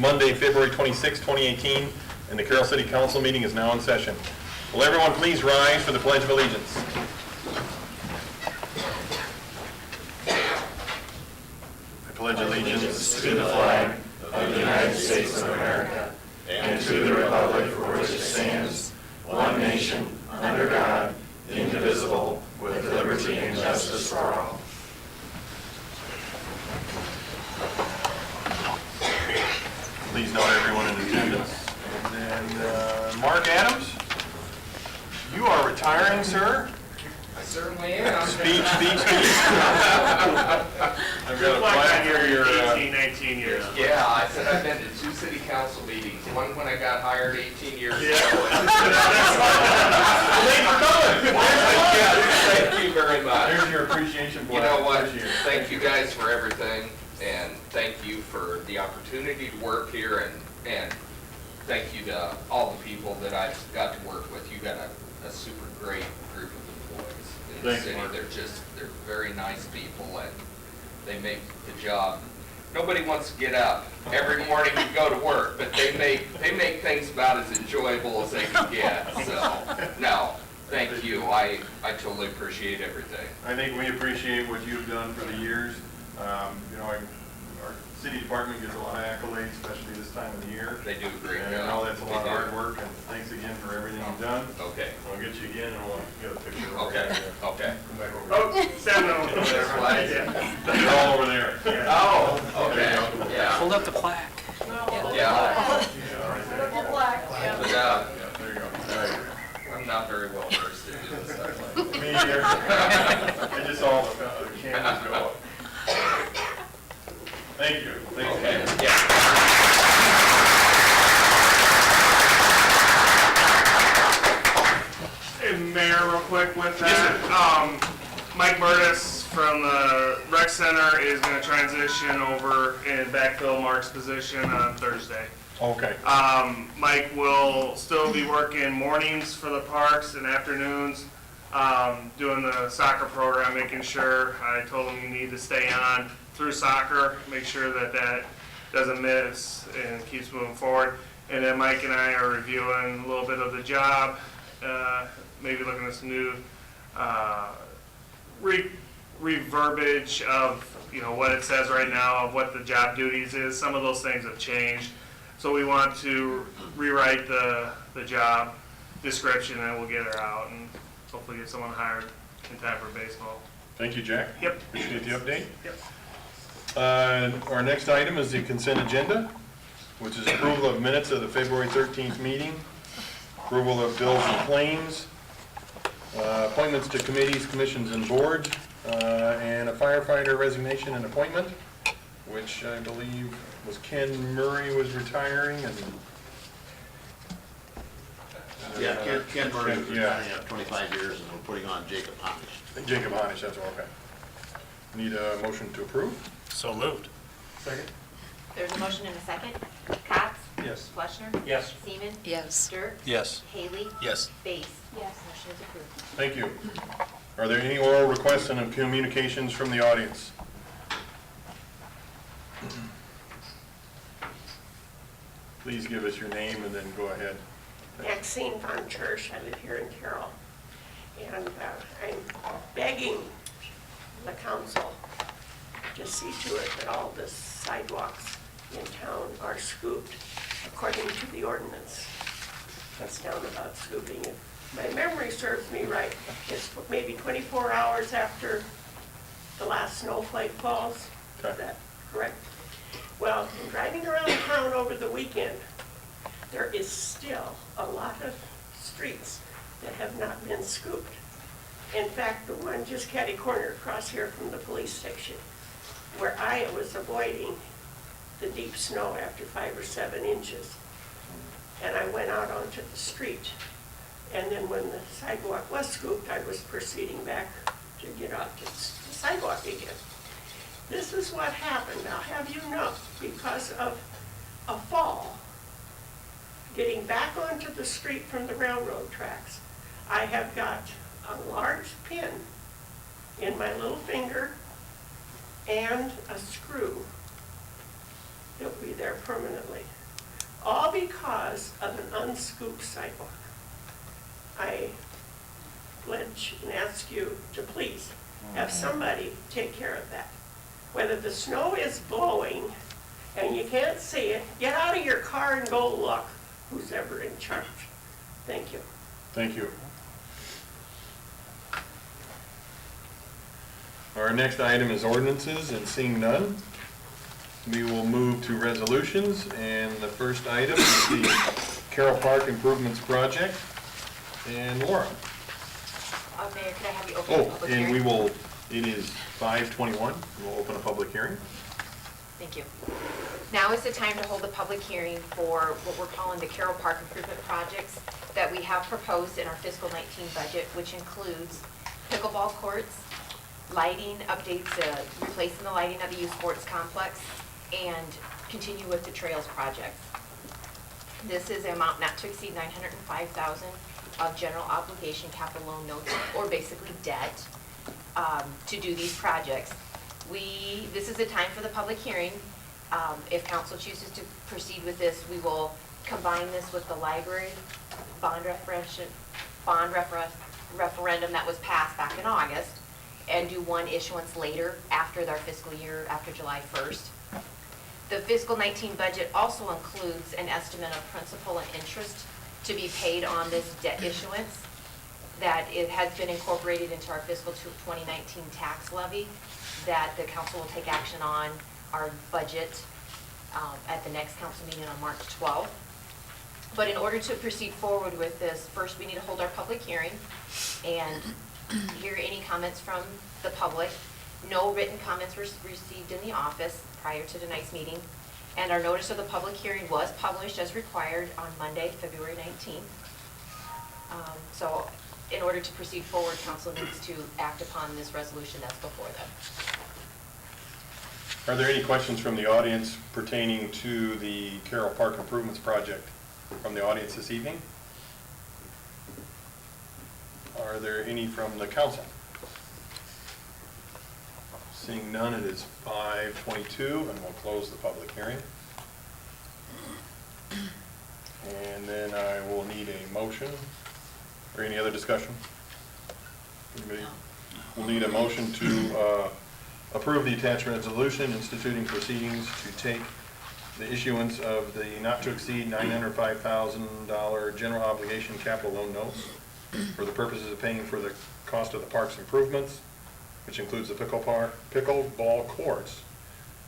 Monday, February 26, 2018, and the Carroll City Council meeting is now in session. Will everyone please rise for the Pledge of Allegiance? I pledge allegiance to the flag of the United States of America and to the republic for which it stands, one nation, under God, indivisible, with liberty and justice for all. Please note everyone in attendance. And then Mark Adams, you are retiring, sir. I certainly am. Speech. I've got a flag here. Your 18, 19 years. Yeah, I said I've been to 2 city council meetings. One when I got hired 18 years ago. Thank you very much. There's your appreciation for You know what? this year. Thank you guys for everything, and thank you for the opportunity to work here, and thank you to all the people that I've got to work with. You got a super great group of employees in the Thanks, city. Mark. They're very nice people, and they make the job. Nobody wants to get up every morning and go to work, but they make things about as enjoyable as they can get. So, no, thank you. I totally appreciate everything. I think we appreciate what you've done for the years. Our city department gets a lot of accolades, especially this time of the year. They do a great And I job. know that's a lot of They do. hard work, and thanks again for everything you've done. Okay. I'll get you again, and we'll get a picture. Okay. Okay. Come back over. Oh, stand over there. They're all over there. Oh, okay. There you go. Yeah. Hold up the plaque. Yeah. Yeah, right there. But, Yeah, there you go. All right. I'm not very well versed in doing stuff like that. Me either. I just saw the cameras go up. Thank you. Thank you. Okay. Yeah. Hey, Mayor, real quick with that. Mike Murtis from the rec center is going to transition over and backfill Mark's position on Thursday. Okay. Mike will still be working mornings for the parks and afternoons, doing the soccer program, making sure, I told him you need to stay on through soccer, make sure that doesn't miss and keeps moving forward. And then Mike and I are reviewing a little bit of the job, maybe looking at some new reverbiage of what it says right now of what the job duties is. Some of those things have changed. So we want to rewrite the job description, and we'll get her out and hopefully get someone hired in time for baseball. Thank you, Jack. Yep. Appreciate the update. Yep. Our next item is the consent agenda, which is approval of minutes of the February 13th meeting, approval of bills and claims, appointments to committees, commissions, and boards, and a firefighter resignation and appointment, which I believe was Ken Murray was retiring, and Yeah, Ken Murray was yeah. retiring after 25 years, and we're putting on Jacob Honish. Jacob Honish, that's okay. Need a motion to approve? So moved. Second. There's a motion and a second. Cox? Yes. Fleischner? Yes. Seaman? Yes. Dirk? Yes. Haley? Yes. Base? Yes. Motion is approved. Thank you. Are there any oral requests and communications from the audience? Please give us your name and then go ahead. Maxine Von Church. I live here in Carroll. And I'm begging the council to see to it that all the sidewalks in town are scooped according to the ordinance that's down about scooping. If my memory serves me right, it's maybe 24 hours after the last snowflake falls. Okay. Is that correct? Well, in driving around town over the weekend, there is still a lot of streets that have not been scooped. In fact, the one just catty corner across here from the police station, where I was avoiding the deep snow after 5 or 7 inches. And I went out onto the street. And then when the sidewalk was scooped, I was proceeding back to get out to the sidewalk again. This is what happened. I'll have you know, because of a fall, getting back onto the street from the railroad tracks, I have got a large pin in my little finger and a screw that will be there permanently. because of an unscooped sidewalk. I pledge and ask you to please have somebody take care of that. Whether the snow is blowing and you can't see it, get out of your car and go look who's ever in charge. Thank you. Thank you. Our next item is ordinances, and seeing none, we will move to resolutions, and the first item is the Carroll Park Improvements Project. And Laura. Mayor, could I have you open the Oh, public and hearing? we will, it is 5:21, we'll open a public hearing. Thank you. Now is the time to hold the public hearing for what we're calling the Carroll Park Improvement Projects that we have proposed in our fiscal 19 budget, which includes pickleball courts, lighting updates, replacing the lighting of the youth sports complex, and continue with the trails project. This is an amount not to exceed $905,000 of general obligation capital loan notes, or basically debt, to do these projects. This is the time for the public hearing. If council chooses to proceed with this, we will combine this with the library bond referendum that was passed back in August, and do one issuance later after their fiscal year, after July 1st. The fiscal 19 budget also includes an estimate of principal and interest to be paid on this debt issuance, that it has been incorporated into our fiscal 2019 tax levy, that the council will take action on our budget at the next council meeting on March 12th. But in order to proceed forward with this, first we need to hold our public hearing and hear any comments from the public. No written comments were received in the office prior to tonight's meeting, and our notice of the public hearing was published as required on Monday, February 19th. So in order to proceed forward, council needs to act upon this resolution that's before them. Are there any questions from the audience pertaining to the Carroll Park Improvements Project from the audience this evening? Are there any from the council? Seeing none, it is 5:22, and we'll close the public hearing. And then I will need a motion, or any other discussion? Anybody? We'll need a motion to approve the attached resolution instituting proceedings to take the issuance of the not-to-exceed $905,000 general obligation capital loan notes for the purposes of paying for the cost of the park's improvements, which includes the pickleball courts,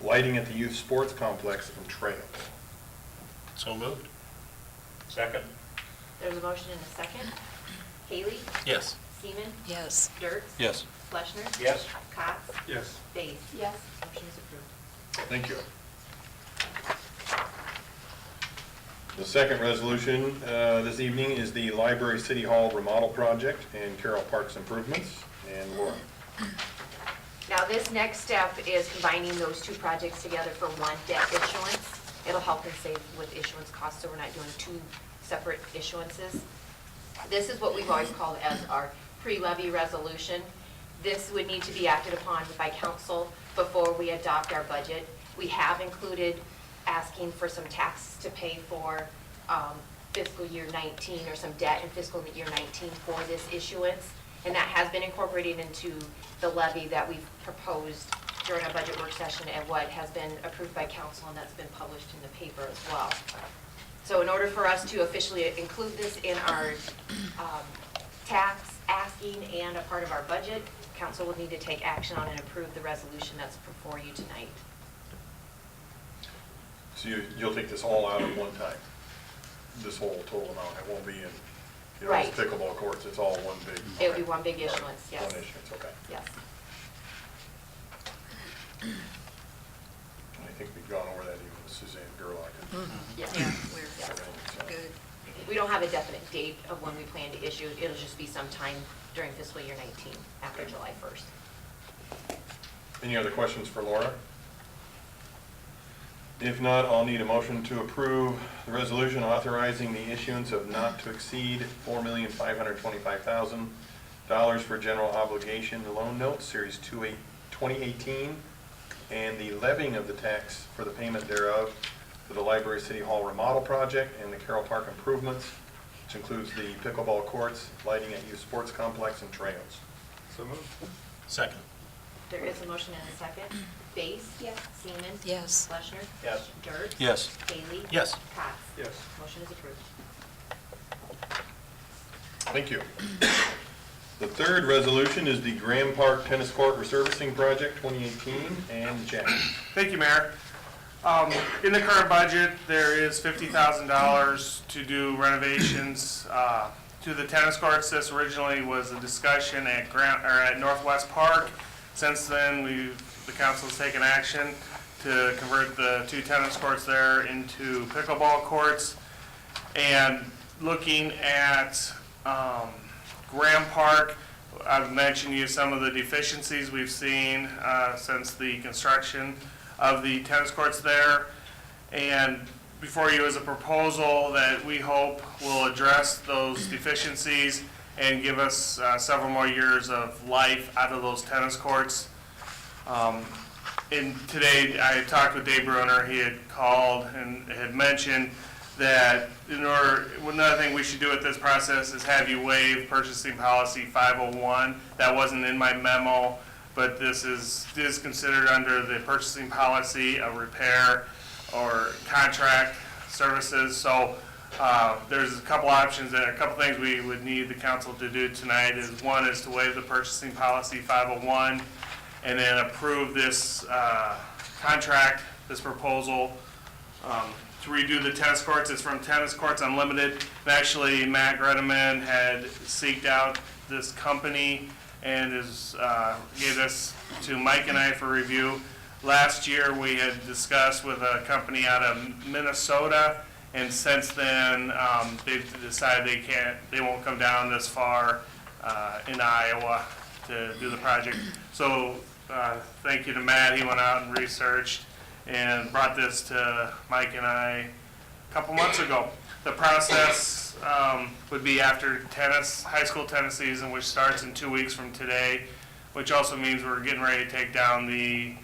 lighting at the youth sports complex, and trails. So moved. Second? There's a motion and a second. Haley? Yes. Seaman? Yes. Dirks? Yes. Fleshner? Yes. Cots? Yes. Bates? Yes. Motion is approved. Thank you. The second resolution this evening is the Library City Hall remodel project and Carroll Parks improvements. And Laura. Now, this next step is combining those two projects together for one debt issuance. It'll help and save with issuance costs, so we're not doing two separate issuances. This is what we've always called as our pre-levy resolution. This would need to be acted upon by council before we adopt our budget. We have included asking for some tax to pay for fiscal year 19, or some debt in fiscal year 19 for this issuance. And that has been incorporated into the levy that we've proposed during our budget work session, and what has been approved by council, and that's been published in the paper as well. So in order for us to officially include this in our tax asking and a part of our budget, council will need to take action on and approve the resolution that's before you tonight. So you'll take this all out at one time? This whole total amount? It won't be in, those Right. pickleball courts, it's all one big? It would be one big issuance, yes. One issuance, okay. Yes. I think we've gone over that even with Suzanne Gerlach. Yes. Yeah, So- we're good. We don't have a definite date of when we plan to issue. It'll just be sometime during fiscal year 19, after July 1st. Any other questions for Laura? If not, I'll need a motion to approve the resolution authorizing the issuance of not to exceed $4,525,000 for general obligation loan notes, Series 2018, and the levying of the tax for the payment thereof for the Library City Hall remodel project and the Carroll Park improvements, which includes the pickleball courts, lighting at youth sports complex, and trails. So moved. Second. There is a motion and a second. Base? Yes. Seaman? Yes. Fleshner? Yes. Dirk? Yes. Bailey? Yes. Cox? Yes. Motion is approved. Thank you. The third resolution is the Graham Park Tennis Court Resurfacing Project 2018, and Jack. Thank you, Mayor. In the current budget, there is $50,000 to do renovations to the tennis courts. This originally was a discussion at Northwest Park. Since then, the council has taken action to convert the 2 tennis courts there into pickleball courts. And looking at Graham Park, I've mentioned to you some of the deficiencies we've seen since the construction of the tennis courts there. And before you is a proposal that we hope will address those deficiencies and give us several more years of life out of those tennis courts. And today I talked with Dave Bruner. He had called and had mentioned that another thing we should do with this process is have you waive purchasing policy 501. That wasn't in my memo, but this is considered under the purchasing policy a repair or contract services. So there's a couple options there, a couple things we would need the council to do tonight. One is to waive the purchasing policy 501 and then approve this contract, this proposal to redo the tennis courts. It's from Tennis Courts Unlimited. And actually, Matt Gredeman had seeked out this company and gave this to Mike and I for review. Last year, we had discussed with a company out of Minnesota, and since then, they've decided they won't come down this far in Iowa to do the project. So, thank you to Matt. He went out and researched and brought this to Mike and I a couple months ago. The process would be after high school tennis season, which starts in 2 weeks from today, which also means we're getting ready to take down the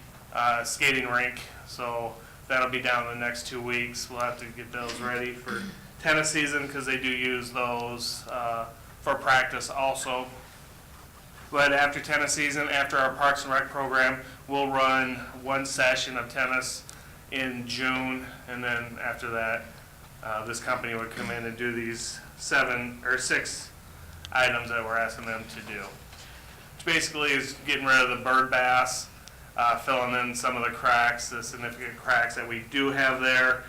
skating rink. So that'll be down in the next 2 weeks. We'll have to get those ready for tennis season because they do use those for practice also. But after tennis season, after our Parks and Rec program, we'll run 1 session of tennis in June, and then after that, this company would come in and do these 6 items that we're asking them to do. Which basically is getting rid of the bird bass, filling in some of the cracks, the significant cracks that we do have there,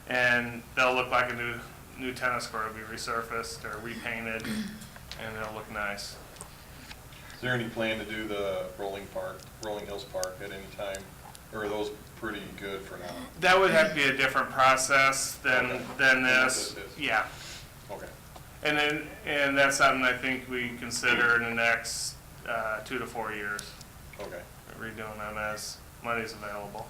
and they'll look like a new tennis court. It'll be resurfaced or repainted, and it'll look nice. Is there any plan to do the Rolling Hills Park at any time, or are those pretty good for now? That would have to be a different process than this. This is. Yeah. Okay. And that's something I think we consider in the next 2 to 4 years, Okay. redoing them as money's available.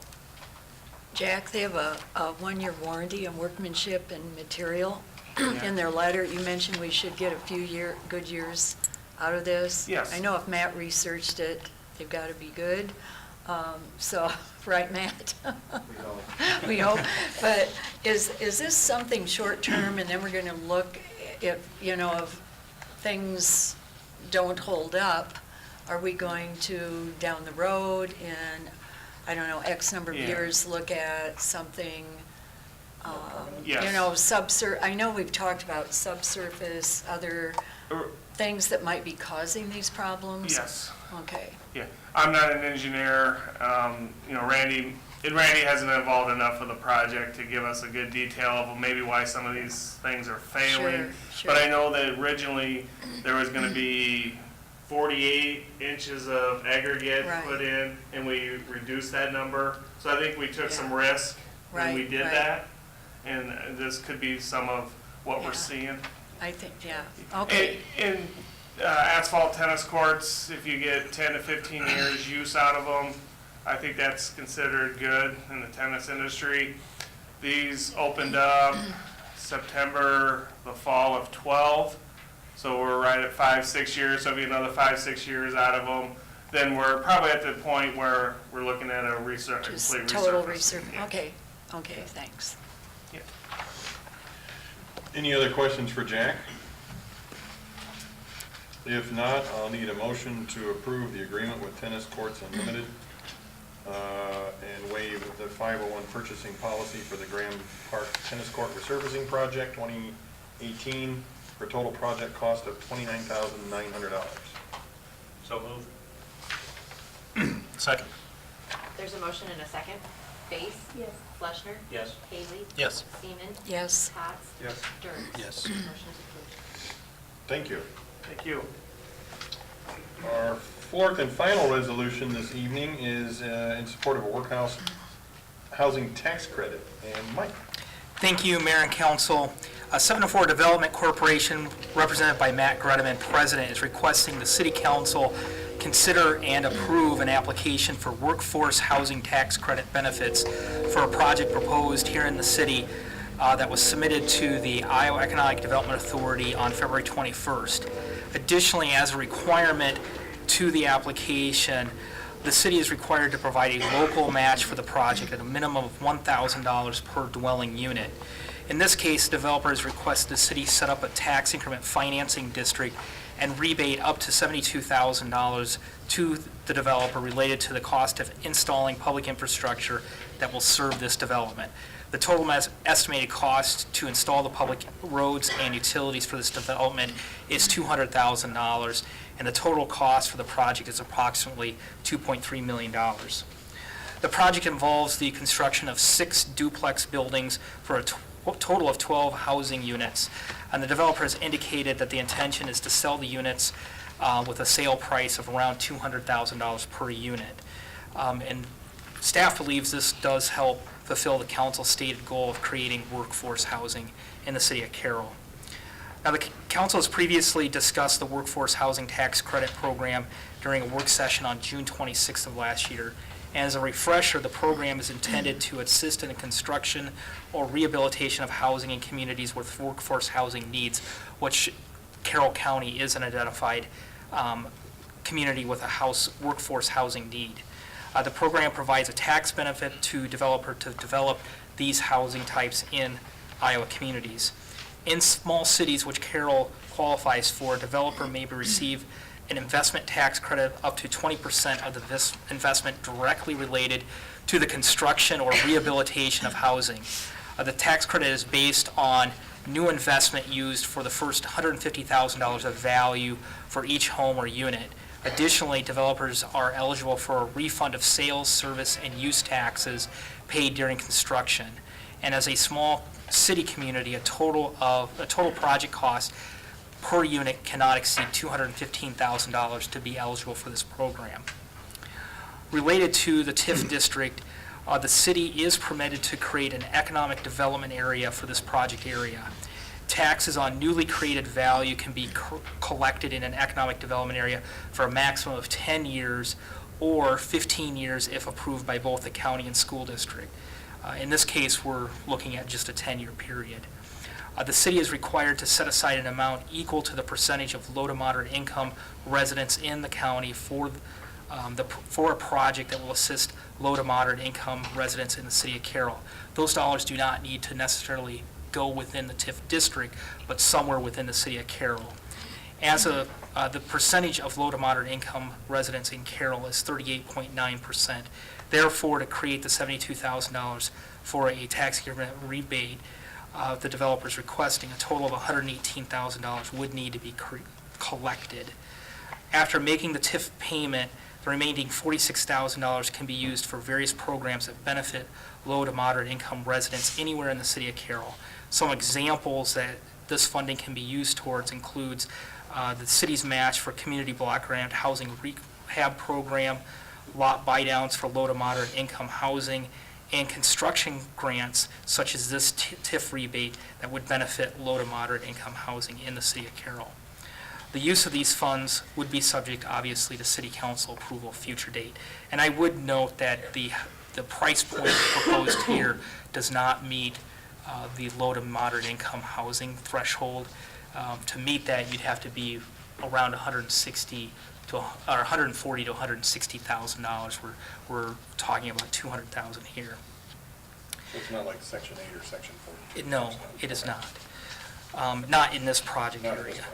Jack, they have a 1-year warranty on workmanship and material. Yeah. In their letter, you mentioned we should get a few good years out of this. Yes. I know if Matt researched it, they've got to be good. So, right, Matt? We hope. But is this something short-term, and then we're going to look if things don't hold up, are we going to, down the road in, I don't know, X number of Yeah. years, look at something, Yes. I know we've talked about subsurface, other things that might be causing these problems? Yes. Okay. Yeah. I'm not an engineer. Randy hasn't involved enough of the project to give us a good detail of maybe why some of these things are failing. Sure. But I know that originally there was going to be 48 inches of aggregate Right. put in, and we reduced that number. So I think we took Yeah. some risk when we Right, did right. that, and this could be some of what Yeah. we're seeing. I think, yeah, okay. In asphalt tennis courts, if you get 10 to 15 years use out of them, I think that's considered good in the tennis industry. These opened up September, the fall of 12, so we're right at 5-6 years, so it'll be another 5-6 years out of them. Then we're probably at the point where we're looking at a Just complete total resurface. resurface, Yeah. okay, thanks. Any other questions for Jack? If not, I'll need a motion to approve the agreement with Tennis Courts Unlimited and waive the 501 purchasing policy for the Graham Park Tennis Court Resurfacing Project 2018 for a total project cost of $29,900. So moved. Second. There's a motion and a second. Base? Yes. Fleshner? Yes. Haley? Yes. Seaman? Yes. Cots? Yes. Dirks? Yes. Motion is approved. Thank you. Thank you. Our fourth and final resolution this evening is in support of a workhouse housing tax credit. And Mike. Thank you, Mayor and Council. 704 Development Corporation, represented by Matt Gredeman, President, is requesting the City Council consider and approve an application for workforce housing tax credit benefits for a project proposed here in the city that was submitted to the Iowa Economic Development Authority on February 21st. Additionally, as a requirement to the application, the city is required to provide a local match for the project at a minimum of $1,000 per dwelling unit. In this case, developers request the city set up a tax increment financing district and rebate up to $72,000 to the developer related to the cost of installing public infrastructure that will serve this development. The total estimated cost to install the public roads and utilities for this development is $200,000, and the total cost for the project is approximately $2.3 million. The project involves the construction of 6 duplex buildings for a total of 12 housing units, and the developer has indicated that the intention is to sell the units with a sale price of around $200,000 per unit. And staff believes this does help fulfill the council's stated goal of creating workforce housing in the city of Carroll. Now, the council has previously discussed the workforce housing tax credit program during a work session on June 26th of last year. And as a refresher, the program is intended to assist in the construction or rehabilitation of housing in communities with workforce housing needs, which Carroll County is an identified community with a workforce housing need. The program provides a tax benefit to developer to develop these housing types in Iowa communities. In small cities, which Carroll qualifies for, a developer may receive an investment tax credit up to 20% of the investment directly related to the construction or rehabilitation of housing. The tax credit is based on new investment used for the first $150,000 of value for each home or unit. Additionally, developers are eligible for a refund of sales, service, and use taxes paid during construction. And as a small city community, a total project cost per unit cannot exceed $215,000 to be eligible for this program. Related to the TIF district, the city is permitted to create an economic development area for this project area. Taxes on newly created value can be collected in an economic development area for a maximum of 10 years or 15 years if approved by both the county and school district. In this case, we're looking at just a 10-year period. The city is required to set aside an amount equal to the percentage of low to moderate income residents in the county for a project that will assist low to moderate income residents in the city of Carroll. Those dollars do not need to necessarily go within the TIF district, but somewhere within the city of Carroll. As the percentage of low to moderate income residents in Carroll is 38.9%. Therefore, to create the $72,000 for a tax increment rebate, the developer is requesting a total of $118,000 would need to be collected. After making the TIF payment, the remaining $46,000 can be used for various programs that benefit low to moderate income residents anywhere in the city of Carroll. Some examples that this funding can be used towards includes the city's match for community block grant housing rehab program, lot buy-downs for low to moderate income housing, and construction grants such as this TIF rebate that would benefit low to moderate income housing in the city of Carroll. The use of these funds would be subject, obviously, to city council approval future date. And I would note that the price point proposed here does not meet the low to moderate income housing threshold. To meet that, you'd have to be around $140,000 to $160,000. We're talking about $200,000 here. So it's not like Section 8 or Section 4? No, it is not. not in this project area.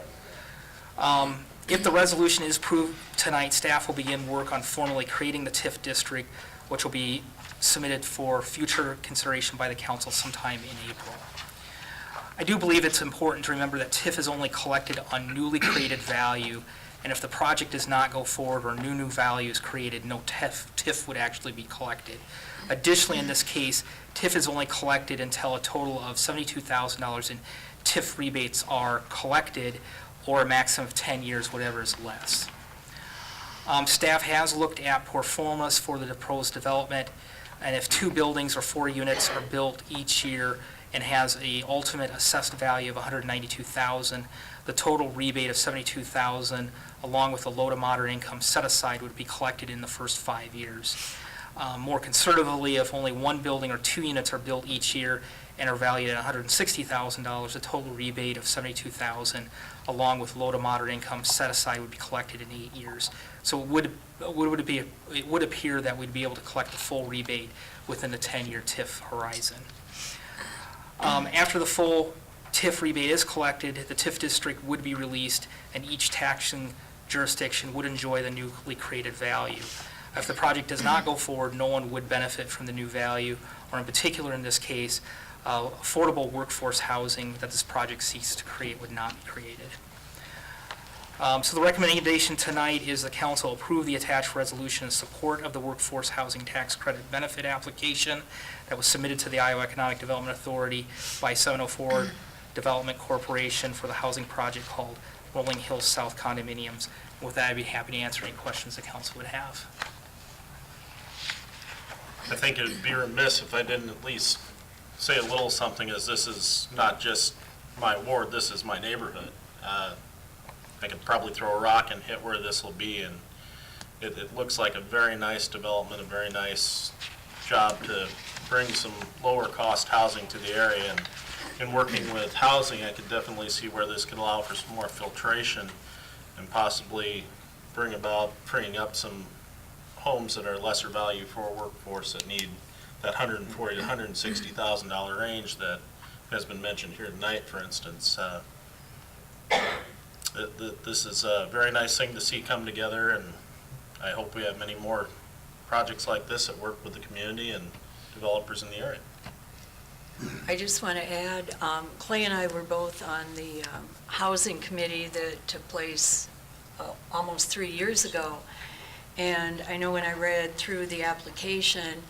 If the resolution is approved tonight, staff will begin work on formally creating the TIF district, which will be submitted for future consideration by the council sometime in April. I do believe it's important to remember that TIF is only collected on newly created value, and if the project does not go forward or new value is created, no TIF would actually be collected. Additionally, in this case, TIF is only collected until a total of $72,000 in TIF rebates are collected, or a maximum of 10 years, whatever is less. Staff has looked at pro formas for the proposed development, and if 2 buildings or 4 units are built each year and has a ultimate assessed value of $192,000, the total rebate of $72,000, along with the low to moderate income set aside, would be collected in the first 5 years. More conservatively, if only 1 building or 2 units are built each year and are valued at $160,000, the total rebate of $72,000, along with low to moderate income set aside, would be collected in 8 years. So it would appear that we'd be able to collect the full rebate within the 10-year TIF horizon. After the full TIF rebate is collected, the TIF district would be released, and each taxing jurisdiction would enjoy the newly created value. If the project does not go forward, no one would benefit from the new value, or in particular in this case, affordable workforce housing that this project seeks to create would not be created. So the recommendation tonight is the council approve the attached resolution in support of the workforce housing tax credit benefit application that was submitted to the Iowa Economic Development Authority by 704 Development Corporation for the housing project called Rolling Hills South Condominiums. With that, I'd be happy to answer any questions the council would have. I think it would be remiss if I didn't at least say a little something, as this is not just my ward, this is my neighborhood. I could probably throw a rock and hit where this will be, and it looks like a very nice development, a very nice job to bring some lower cost housing to the area. And in working with housing, I could definitely see where this could allow for some more filtration and possibly bring about freeing up some homes that are lesser value for a workforce that need that $140,000 to $160,000 range that has been mentioned here tonight, for instance. This is a very nice thing to see come together, and I hope we have many more projects like this that work with the community and developers in the area. I just want to add, Clay and I were both on the housing committee that took place almost 3 years ago. And I know when I read through the application,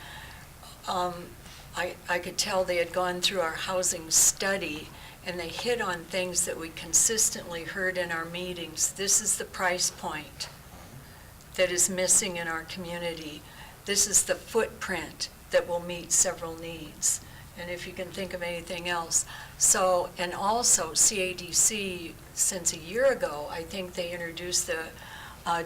I could tell they had gone through our housing study, and they hit on things that we consistently heard in our meetings. This is the price point that is missing in our community. This is the footprint that will meet several needs. And if you can think of anything else. So, and also CADC, since a year ago, I think they introduced the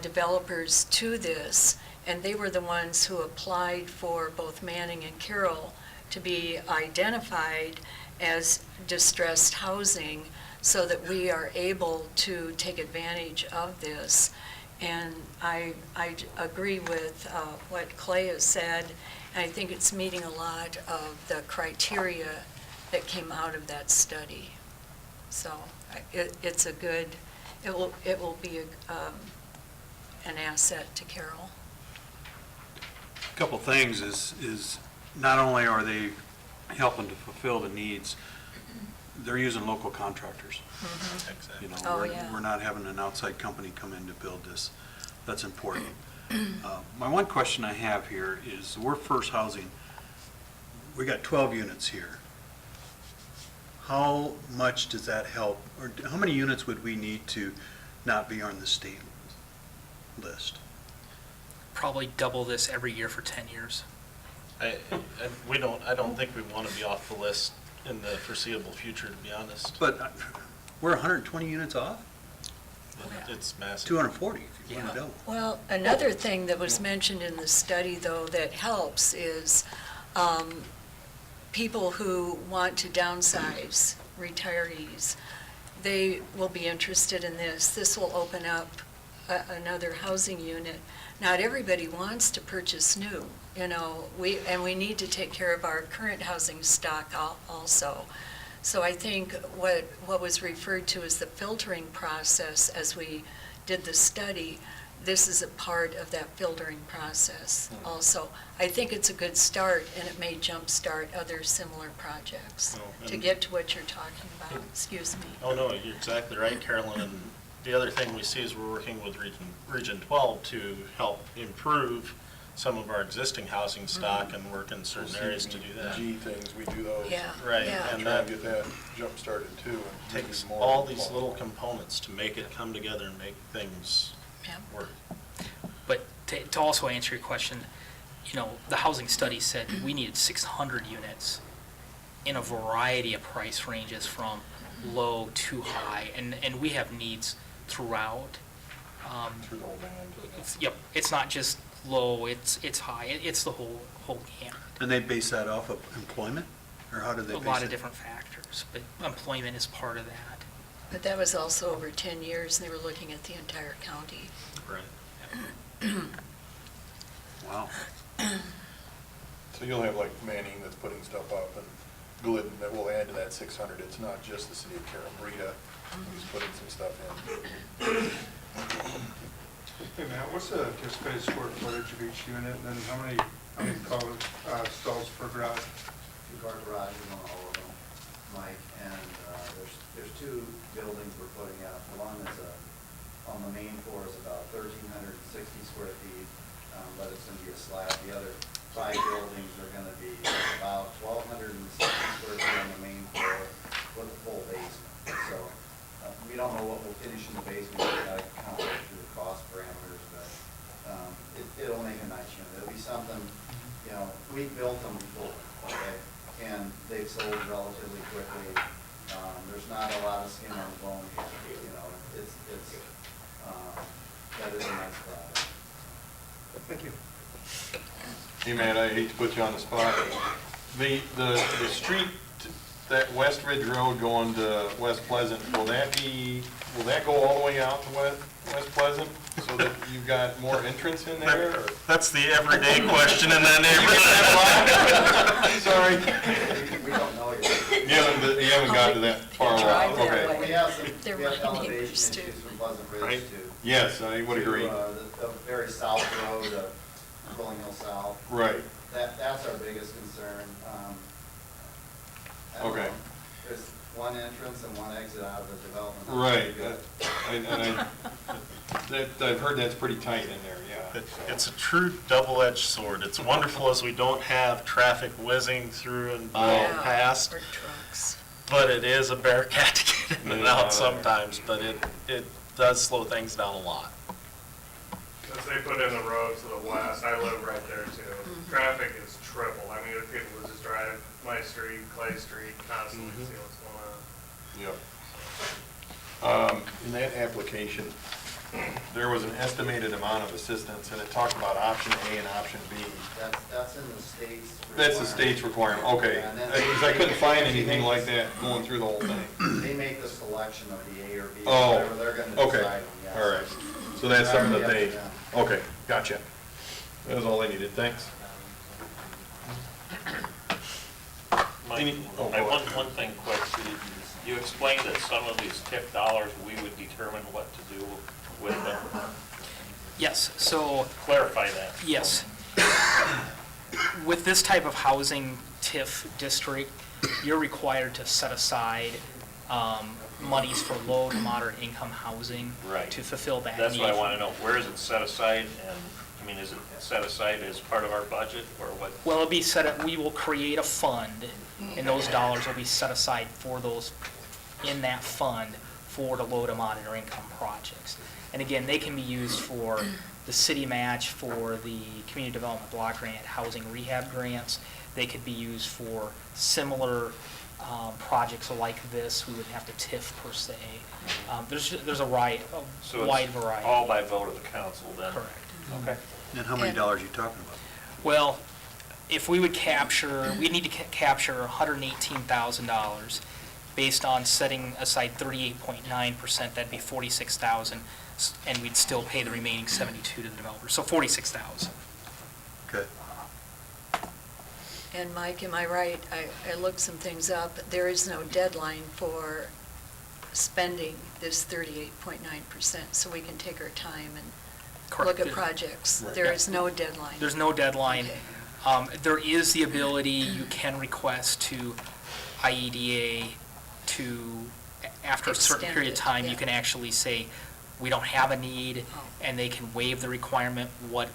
developers to this, and they were the ones who applied for both Manning and Carroll to be identified as distressed housing so that we are able to take advantage of this. And I agree with what Clay has said. I think it's meeting a lot of the criteria that came out of that study. So it's a good, it will be an asset to Carroll. A couple things is not only are they helping to fulfill the needs, they're using local contractors. Exactly. You know, Oh, yeah. we're not having an outside company come in to build this. That's important. My one question I have here is, workforce housing, we got 12 units here. How much does that help, or how many units would we need to not be on the state list? Probably double this every year for 10 years. I don't think we want to be off the list in the foreseeable future, to be honest. But we're 120 units off? It's massive. 240 if you want to Yeah. double. Well, another thing that was mentioned in the study, though, that helps is people who want to downsize, retirees, they will be interested in this. This will open up another housing unit. Not everybody wants to purchase new, you know, we need to take care of our current housing stock also. So I think what was referred to as the filtering process as we did the study, this is a part of that filtering process also. I think it's a good start, and it may jumpstart other similar projects Oh, to and- get to what you're talking about. Excuse me. Oh, no, you're exactly right, Carolyn. And the other thing we see is we're working with Region 12 to help improve some of our existing housing stock and work in certain areas to do that. G things, we do those. Yeah. Right, yeah. and Try and that get that jump started too. and takes maybe more all these involved. little components to make it come together and make things Yeah. work. But to also answer your question, you know, the housing study said we needed 600 units in a variety of price ranges from low to high, and we have needs throughout. Through the whole band. Yep, it's not just low, it's high, it's the whole gamut. And they base that off of employment, or how do they A base it? lot of different factors, but employment is part of that. But that was also over 10 years, and they were looking at the entire county. Right. Wow. So you'll have like Manning that's putting stuff up and Glidden that will add to that 600. It's not just the city of Carroll. Brita who's putting some stuff in. Hey Matt, what's the anticipated square footage of each unit, and then how many stalls per garage? Two-car garages on all of them, Mike, and there's two buildings we're putting up. One is on the main floor is about 1,360 square feet, but it's going to be a slab. The other 5 buildings are going to be about 1,260 square feet on the main floor with a full basement. So we don't know what we'll finish in the basement. We've got to count it through the cost parameters, but it'll make a nice unit. It'll be something, you know, we built them before, okay? And they've sold relatively quickly. There's not a lot of skin on the bone here, you know, that is a nice product. Thank you. Hey man, I hate to put you on the spot. The street, that West Ridge Road going to West Pleasant, will that go all the way out to West Pleasant? So that you've got more entrance in there? or- That's the everyday question in that Sorry. We don't know yet. You haven't gotten to that far Drive along. that Okay. way. We have some, They're we have my elevation neighbors, issues too. from Pleasant Ridge Right. to. Yes, I would agree. The very south road of Pulling Hill South. Right. That's our biggest concern. I don't Okay. know. There's one entrance and one exit out of the development. Right. Good. I've heard that's pretty tight in there, yeah. It's a true double-edged sword. It's wonderful as we don't have traffic whizzing through and by Yeah, and past, or trucks. but it is a bear cat to get in and Yeah. out sometimes, but it does slow things down a lot. As they put in the road to the west, I live right there too. Traffic is triple. I mean, if people would just drive my street, Clay Street, constantly see what's going on. Yep. In that application, there was an estimated amount of assistance, and it talked about option A and option B. That's in the state's. That's the state's requirement, okay. Yeah, and then- Because I couldn't find anything like that going through the whole thing. They make the selection of the A or B, Oh, whatever they're gonna okay. decide on, yes. All right. So that's something that Already they, up okay, gotcha. That was all I needed, thanks. Mike, Any- oh, I go want ahead. one thing quick. You explained that some of these TIP dollars, we would determine what to do with them. Yes, so, Clarify that. yes. With this type of housing TIF district, you're required to set aside monies for low to moderate income housing Right. to fulfill that need. That's what I want to know. Where is it set aside? And, I mean, is it set aside as part of our budget or what? Well, it'll be we will create a fund, and those dollars will be set aside for those, in that fund, for the low to moderate income projects. And again, they can be used for the city match, for the community development block grant, housing rehab grants. They could be used for similar projects like this. We wouldn't have to TIF per se. There's a wide So wide it's variety. all by vote of the council then? Correct. Okay. And how many Yeah. dollars are you talking about? Well, if we would capture, we need to capture $118,000 based on setting aside 38.9%, that'd be 46,000, and we'd still pay the remaining 72 to the developer, so 46,000. Okay. And Mike, am I right? I looked some things up. There is no deadline for spending this 38.9%, so we can take our time and look at Correct. projects. Right. There is no deadline. There's no deadline. Okay. There is the ability, you can request to IEDA to, after a certain Extend period of it, time, yeah. you can actually say, we don't have a need, Oh. and they can waive the requirement. What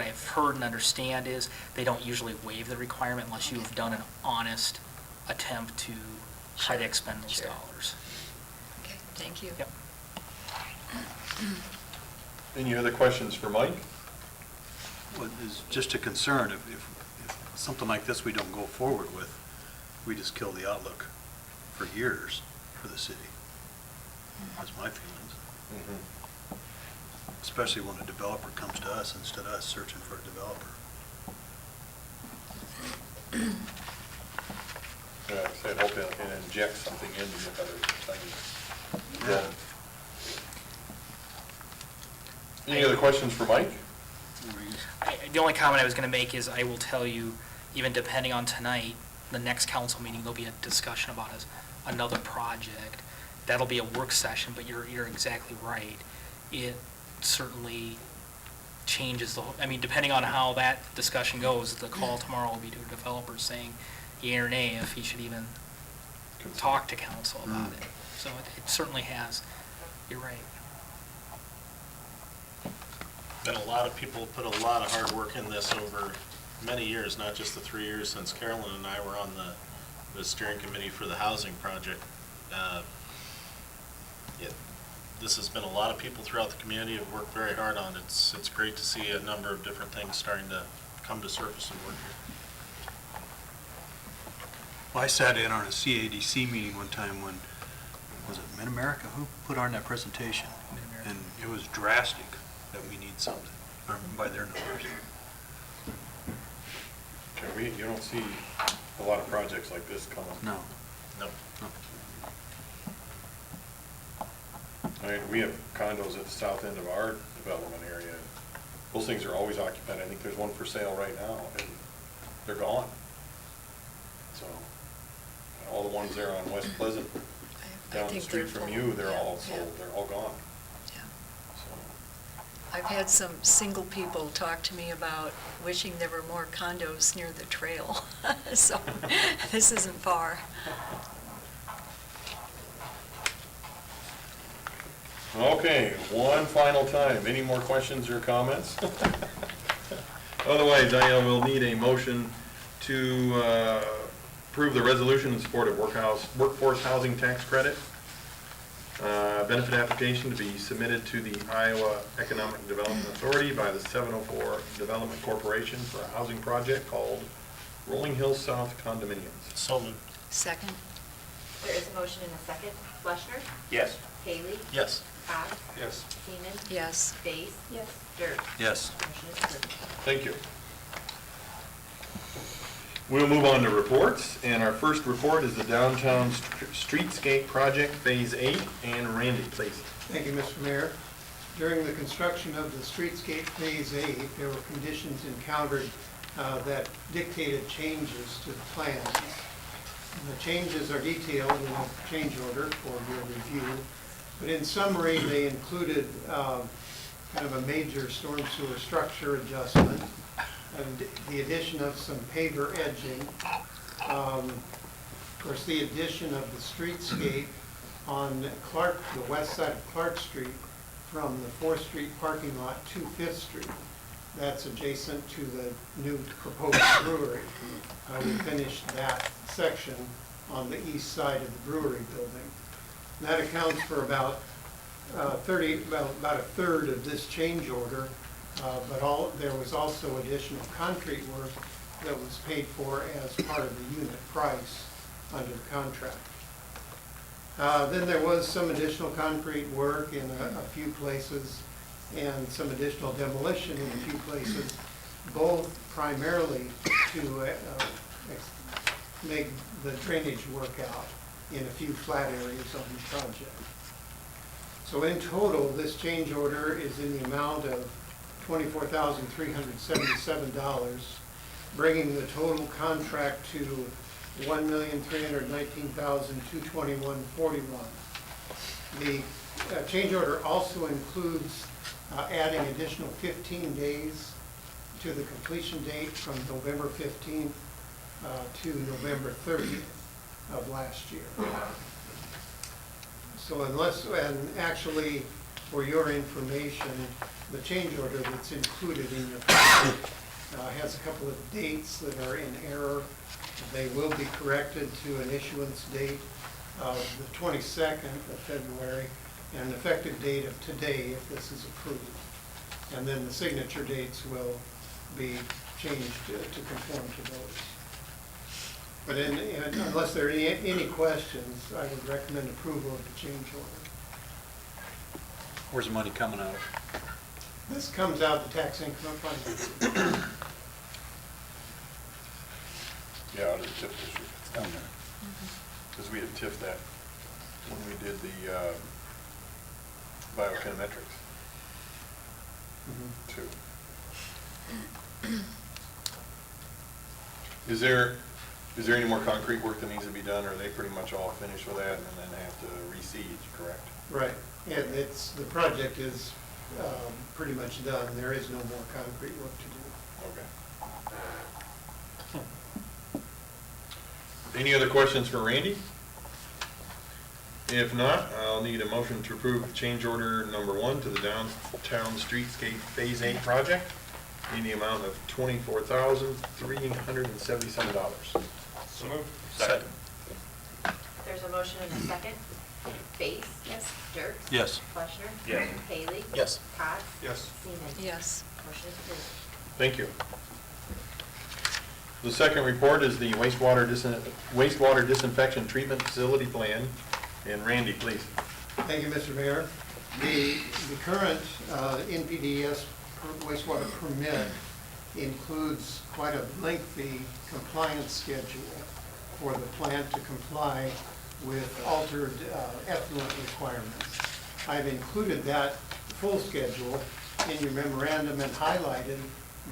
I have heard and understand is, they don't usually waive the requirement unless you have done an honest attempt to try to Sure, expend those sure. dollars. Okay, thank you. Yep. Any other questions for Mike? Well, it's just a concern, if something like this we don't go forward with, we just kill the outlook for years for the city. That's my feelings. Especially when a developer comes to us instead of us searching for a developer. Yeah, I said, hope they can inject something into the other things. Yeah. Any other questions for Mike? The only comment I was going to make is, I will tell you, even depending on tonight, the next council meeting, there'll be a discussion about another project. That'll be a work session, but you're exactly right. It certainly changes the whole, I mean, depending on how that discussion goes, the call tomorrow will be to a developer saying yea or nay if he should even talk to council about it. So it certainly has, you're right. And a lot of people put a lot of hard work in this over many years, not just the 3 years since Carolyn and I were on the steering committee for the housing project. This has been a lot of people throughout the community have worked very hard on it. It's great to see a number of different things starting to come to surface and work here. Well, I sat in on a CADC meeting one time when, was it Mid-America who put on that presentation? Mid-America. And it was drastic that we need something, by their numbers. Okay, you don't see a lot of projects like this coming. No. No. I mean, we have condos at the south end of our development area. Those things are always occupied. I think there's one for sale right now, and they're gone. So, and all the ones there on West Pleasant, I down the think street they're from full. you, they're Yeah, all yeah, sold, they're all gone. yeah. So, I've had some single people talk to me about wishing there were more condos near the trail. So this isn't far. okay, one final time. Any more questions or comments? Otherwise, I will need a motion to approve the resolution in support of workforce housing tax credit. Benefit application to be submitted to the Iowa Economic Development Authority by the 704 Development Corporation for a housing project called Rolling Hills South Condominiums. So moved. Second? There is a motion and a second. Fleshner? Yes. Haley? Yes. Cobb? Yes. Seaman? Yes. Base? Yes. Dirk? Yes. Motion is approved. Thank you. We'll move on to reports, and our first report is the Downtown Streetscape Project Phase 8, and Randy, please. Thank you, Mr. Mayor. During the construction of the Streetscape Phase 8, there were conditions encountered that dictated changes to the plans. And the changes are detailed in a change order for your review, but in summary, they included kind of a major storm sewer structure adjustment, and the addition of some paver edging, of course, the addition of the streetscape on Clark, the west side of Clark Street, from the 4th Street parking lot to 5th Street. That's adjacent to the new proposed brewery. We finished that section on the east side of the brewery building. And that accounts for about a third of this change order, but there was also additional concrete work that was paid for as part of the unit price under the contract. Then there was some additional concrete work in a few places and some additional demolition in a few places, both primarily to make the drainage work out in a few flat areas on the project. So in total, this change order is in the amount of $24,377. bringing the total contract to $1,319,221.41. The change order also includes adding additional 15 days to the completion date from November 15th to November 30th of last year. So and actually, for your information, the change order that's included in your packet has a couple of dates that are in error. They will be corrected to an issuance date of the 22nd of February and an effective date of today if this is approved. And then the signature dates will be changed to conform to those. But unless there are any questions, I would recommend approval of the change order. Where's the money coming out of? This comes out of the tax increment fund. Yeah, out of the TIF district, it's down there. Because we had TIF that when we did the biokinemetrics too. Is there any more concrete work that needs to be done, or are they pretty much all finished with that and then have to reseed, correct? Right, and the project is pretty much done. There is no more concrete work to do. Okay. Any other questions for Randy? If not, I'll need a motion to approve change order number 1 to the downtown streetscape Phase 8 project in the amount of $24,377. So moved. Second. There's a motion and a second. Base? Yes. Dirks? Yes. Fleischner? Yes. Haley? Yes. Cox? Yes. Seaman? Yes. Motion is approved. Thank you. The second report is the wastewater disinfection treatment facility plan. And Randy, please. Thank you, Mr. Mayor. The current NPDES wastewater permit includes quite a lengthy compliance schedule for the plant to comply with altered effluent requirements. I've included that full schedule in your memorandum and highlighted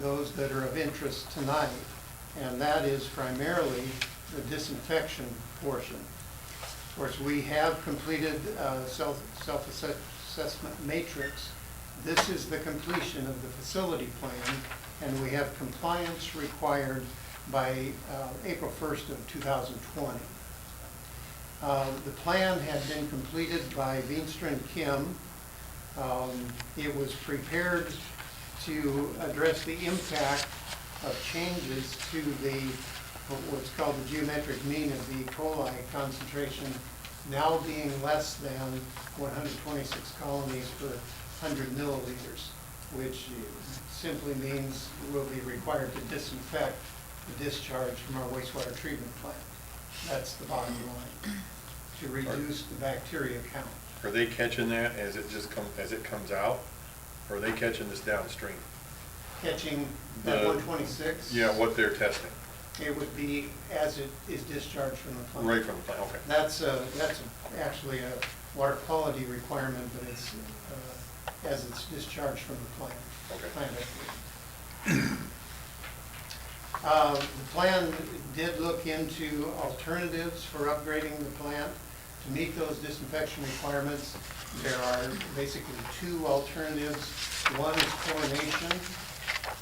those that are of interest tonight, and that is primarily the disinfection portion. Of course, we have completed self-assessment matrix. This is the completion of the facility plan, and we have compliance required by April 1st of 2020. The plan had been completed by Veenstra and Kim. It was prepared to address the impact of changes to what's called the geometric mean of the E. coli concentration now being less than 126 colonies per 100 milliliters, which simply means we'll be required to disinfect the discharge from our wastewater treatment plant. That's the bottom line, to reduce the bacteria count. Are they catching that as it comes out, or are they catching this downstream? Catching that 126? Yeah, what they're testing. It would be as it is discharged from the plant. Right from the plant, okay. That's actually a water quality requirement, but it's as it's discharged from the plant. Okay. The plan did look into alternatives for upgrading the plant to meet those disinfection requirements. There are basically 2 alternatives. One is chlorination,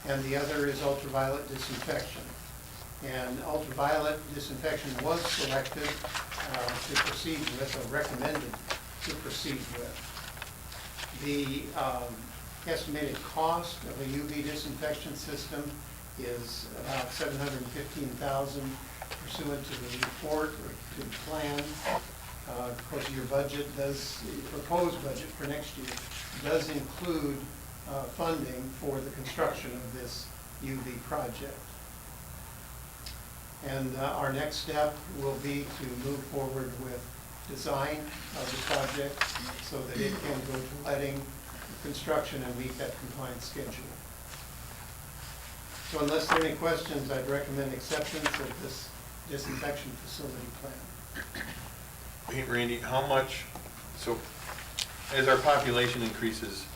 and the other is ultraviolet disinfection. And ultraviolet disinfection was selected to proceed with, or recommended to proceed with. The estimated cost of a UV disinfection system is about $715,000 pursuant to the report or to the plan. Of course, your proposed budget for next year does include funding for the construction of this UV project. And our next step will be to move forward with design of the project so that it can go to letting, construction, and meet that compliance schedule. So unless there are any questions, I'd recommend acceptance of this disinfection facility plan. Hey, Randy, how much, so as our population increases,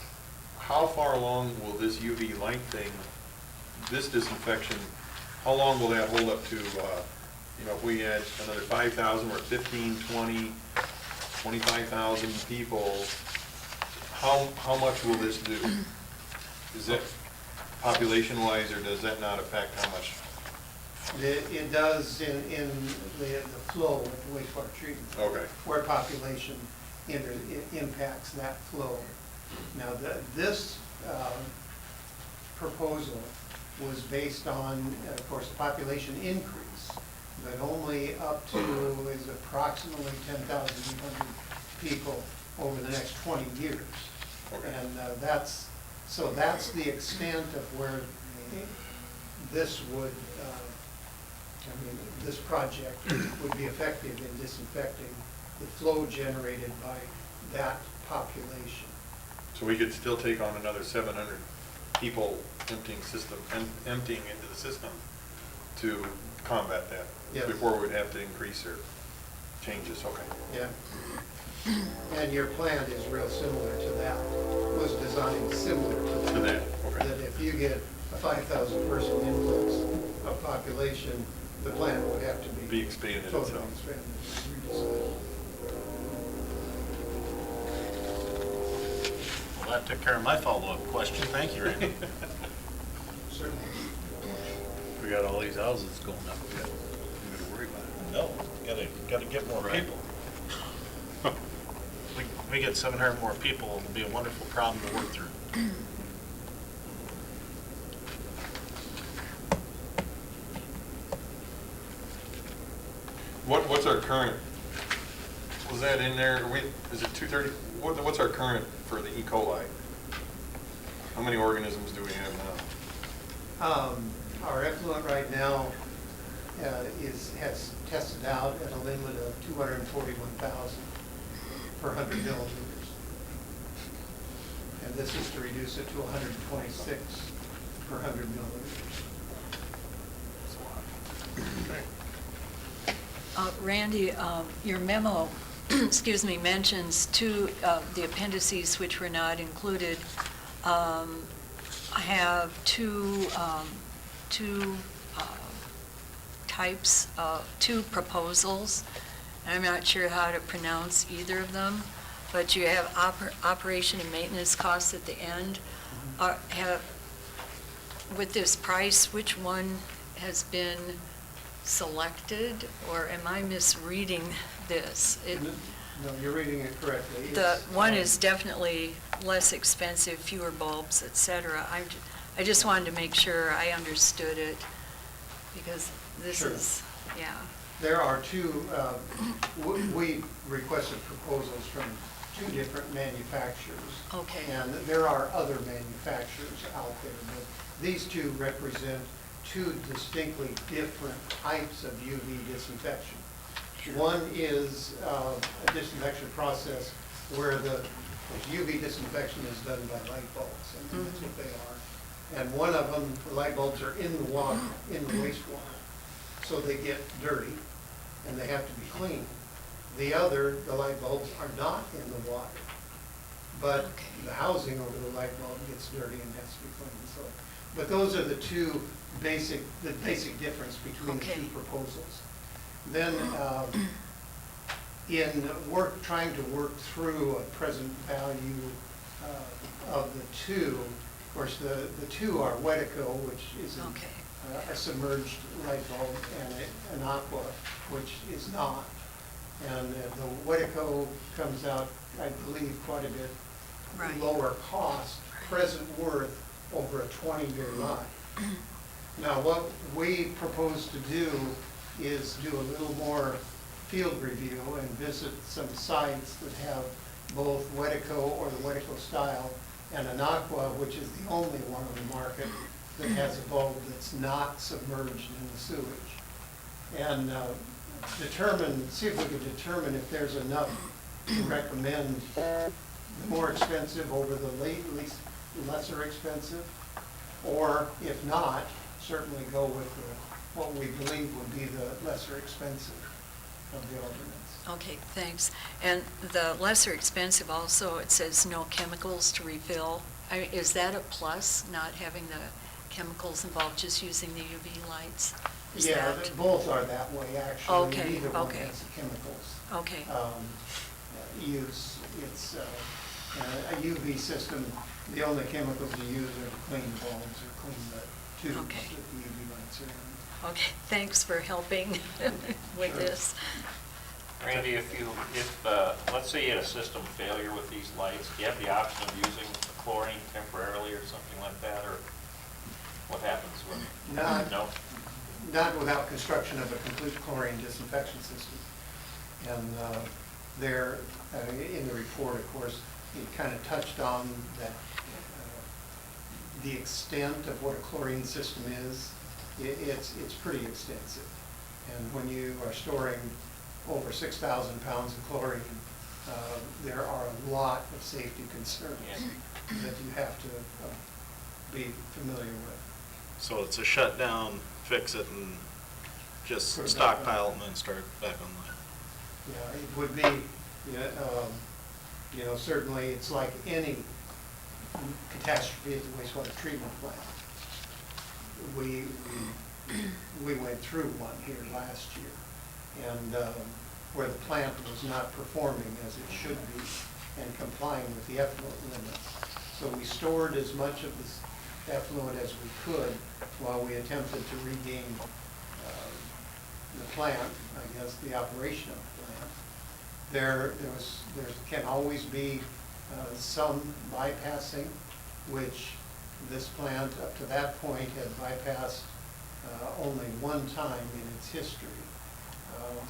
how far along will this UV light thing, this disinfection how long will that hold up to, if we had another 5,000, we're at 15, 20, 25,000 people, how much will this do? Is it population-wise, or does that not affect how much? It does in the flow of the wastewater treatment. Okay. Where population impacts that flow. Now, this proposal was based on, of course, the population increase, but only up to is approximately 10,800 people over the next 20 years. Okay. And that's the extent of where this would, this project would be effective in disinfecting the flow generated by that population. So we could still take on another 700 people emptying into the system to combat that? Yes. Before we'd have to increase or changes, okay. Yeah. And your plant is real similar to that, was designed similar to that. To that, okay. That if you get a 5,000 person influx of population, the plant would have to Be expanded totally itself. expanded, redesigned. Well, that took care of my follow-up question. Thank you, Randy. Certainly. We got all these houses going up, we got to worry about it. No, gotta get more Right. people. We get 700 more people, it'll be a wonderful problem to work through. What's our current, was that in there, is it 230, what's our current for the E. coli? How many organisms do we have now? Our effluent right now has tested out at a limit of 241,000 per 100 milliliters. And this is to reduce it to 126 per 100 milliliters. Randy, your memo, excuse me, mentions two of the appendices which were not included. I have two types, two proposals. I'm not sure how to pronounce either of them, but you have operation and maintenance costs at the end. With this price, which one has been selected, or am I misreading this? No, you're reading it correctly. The It's, one is definitely less expensive, fewer bulbs, et cetera. I just wanted to make sure I understood it, because this Sure. is, yeah. There are two, we requested proposals from two different manufacturers. Okay. And there are other manufacturers out there, but these two represent two distinctly different types of UV disinfection. One is a disinfection process where the UV disinfection is done by light bulbs, and that's what they are. And one of them, the light bulbs are in the water, in the wastewater, so they get dirty and they have to be cleaned. The other, the light bulbs are not in the water, but the housing over the light bulb gets dirty and has to be cleaned. So, but those are the two basic difference between the two proposals. Then, in trying to work through a present value of the two, of course, the two are Wetico, which is a submerged light bulb, and an Aqua, which is not. And the Wetico comes out, I believe, quite a bit lower cost, present worth over a 20-year life. Now, what we propose to do is do a little more field review and visit some sites that have both Wetico or the Wetico style and an Aqua, which is the only one on the market that has a bulb that's not submerged in the sewage. And see if we can determine if there's enough to recommend the more expensive over the least lesser expensive, or if not, certainly go with what we believe would be the lesser expensive of the alternates. Okay, thanks. And the lesser expensive also, it says no chemicals to refill. Is that a plus, not having the chemicals involved, just using the UV lights? Is Yeah, that- both are that way, actually. Okay, Neither one okay. has chemicals. Okay, Use. It's a UV system. The only chemicals you use are to clean the bulbs or clean the tubes Okay. that the UV lights are in. okay, thanks for helping with this. Randy, if let's say you had a system failure with these lights, do you have the option of using chlorine temporarily or something like that, or what happens when? No? Not without construction of a complete chlorine disinfection system. And there, in the report, of course, it kind of touched on that, the extent of what a chlorine system is. It's pretty extensive. And when you are storing over 6,000 pounds of chlorine, there are a lot of safety concerns that you have to be familiar with. So it's a shutdown, fix it, and just Put it back on. stockpile it and then start back online. Yeah, it would be, certainly it's like any catastrophe at the wastewater treatment plant. We went through one here last year, and where the plant was not performing as it should be and complying with the effluent limits. So we stored as much of this effluent as we could while we attempted to regain the plant, I guess, the operation of the plant. There can always be some bypassing, which this plant up to that point had bypassed only one time in its history.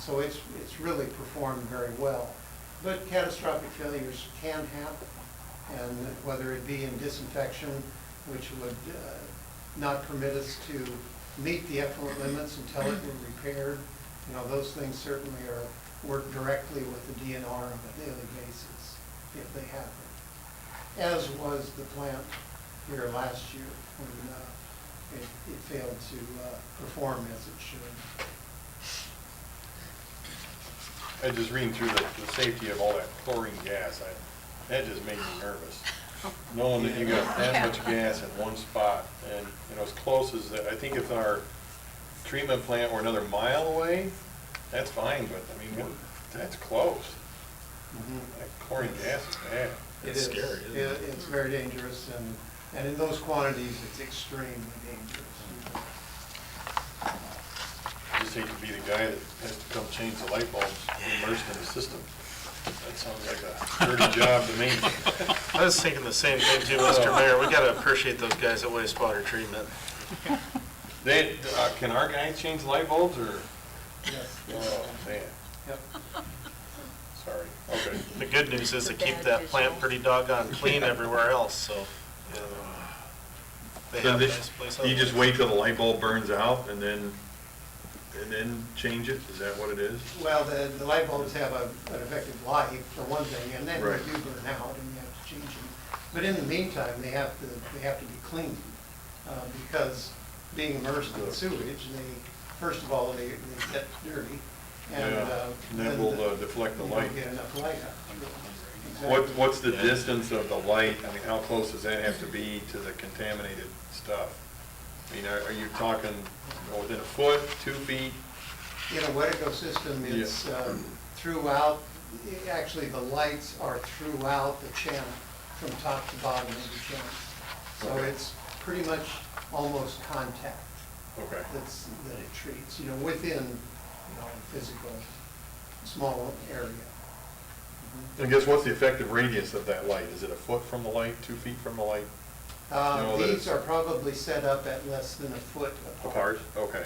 So it's really performed very well. But catastrophic failures can happen, and whether it be in disinfection, which would not permit us to meet the effluent limits until it were repaired, those things certainly are worked directly with the DNR on a daily basis if they happen. As was the plant here last year when it failed to perform as it should. I just reading through the safety of all that chlorine gas, that just made me nervous. Knowing that you got that much gas in one spot, and, as close as that, I think if our treatment plant were another mile away, that's fine, but, that's close. That chlorine gas is bad. It's scary, isn't it? It's very dangerous, and in those quantities, it's extremely dangerous. I just hate to be the guy that has to come change the light bulbs immersed in the system. That sounds like a dirty job to me. I was thinking the same thing too, Mr. Mayor. We gotta appreciate those guys at wastewater treatment. Can our guys change light bulbs, or? Yes. Oh, man, Yep. sorry, okay. The good news is It's they a keep bad that visual. plant pretty doggone clean everywhere else, so. They So have a this, nice place. you just wait till the light bulb burns out and then change it? Is that what it is? Well, the light bulbs have an effective life, for one thing, and then Right. they do burn out, and you have to change them. But in the meantime, they have to be cleaned, because being immersed in sewage, first of all, they get dirty, and Yeah, and that will deflect the you light. don't get enough light out. Exactly. What's the distance of the light? How close does that have to be to the contaminated stuff? Are you talking within a foot, 2 feet? In a wet ecosystem, it's throughout, actually, the lights are throughout the channel, from top to bottom of the channel. So Okay. it's pretty much almost contact Okay. that it treats, within, physical, small area. I guess what's the effective radius of that light? Is it a foot from the light, 2 feet from the light? that These it's- are probably set up at less than a foot apart. Apart? Okay.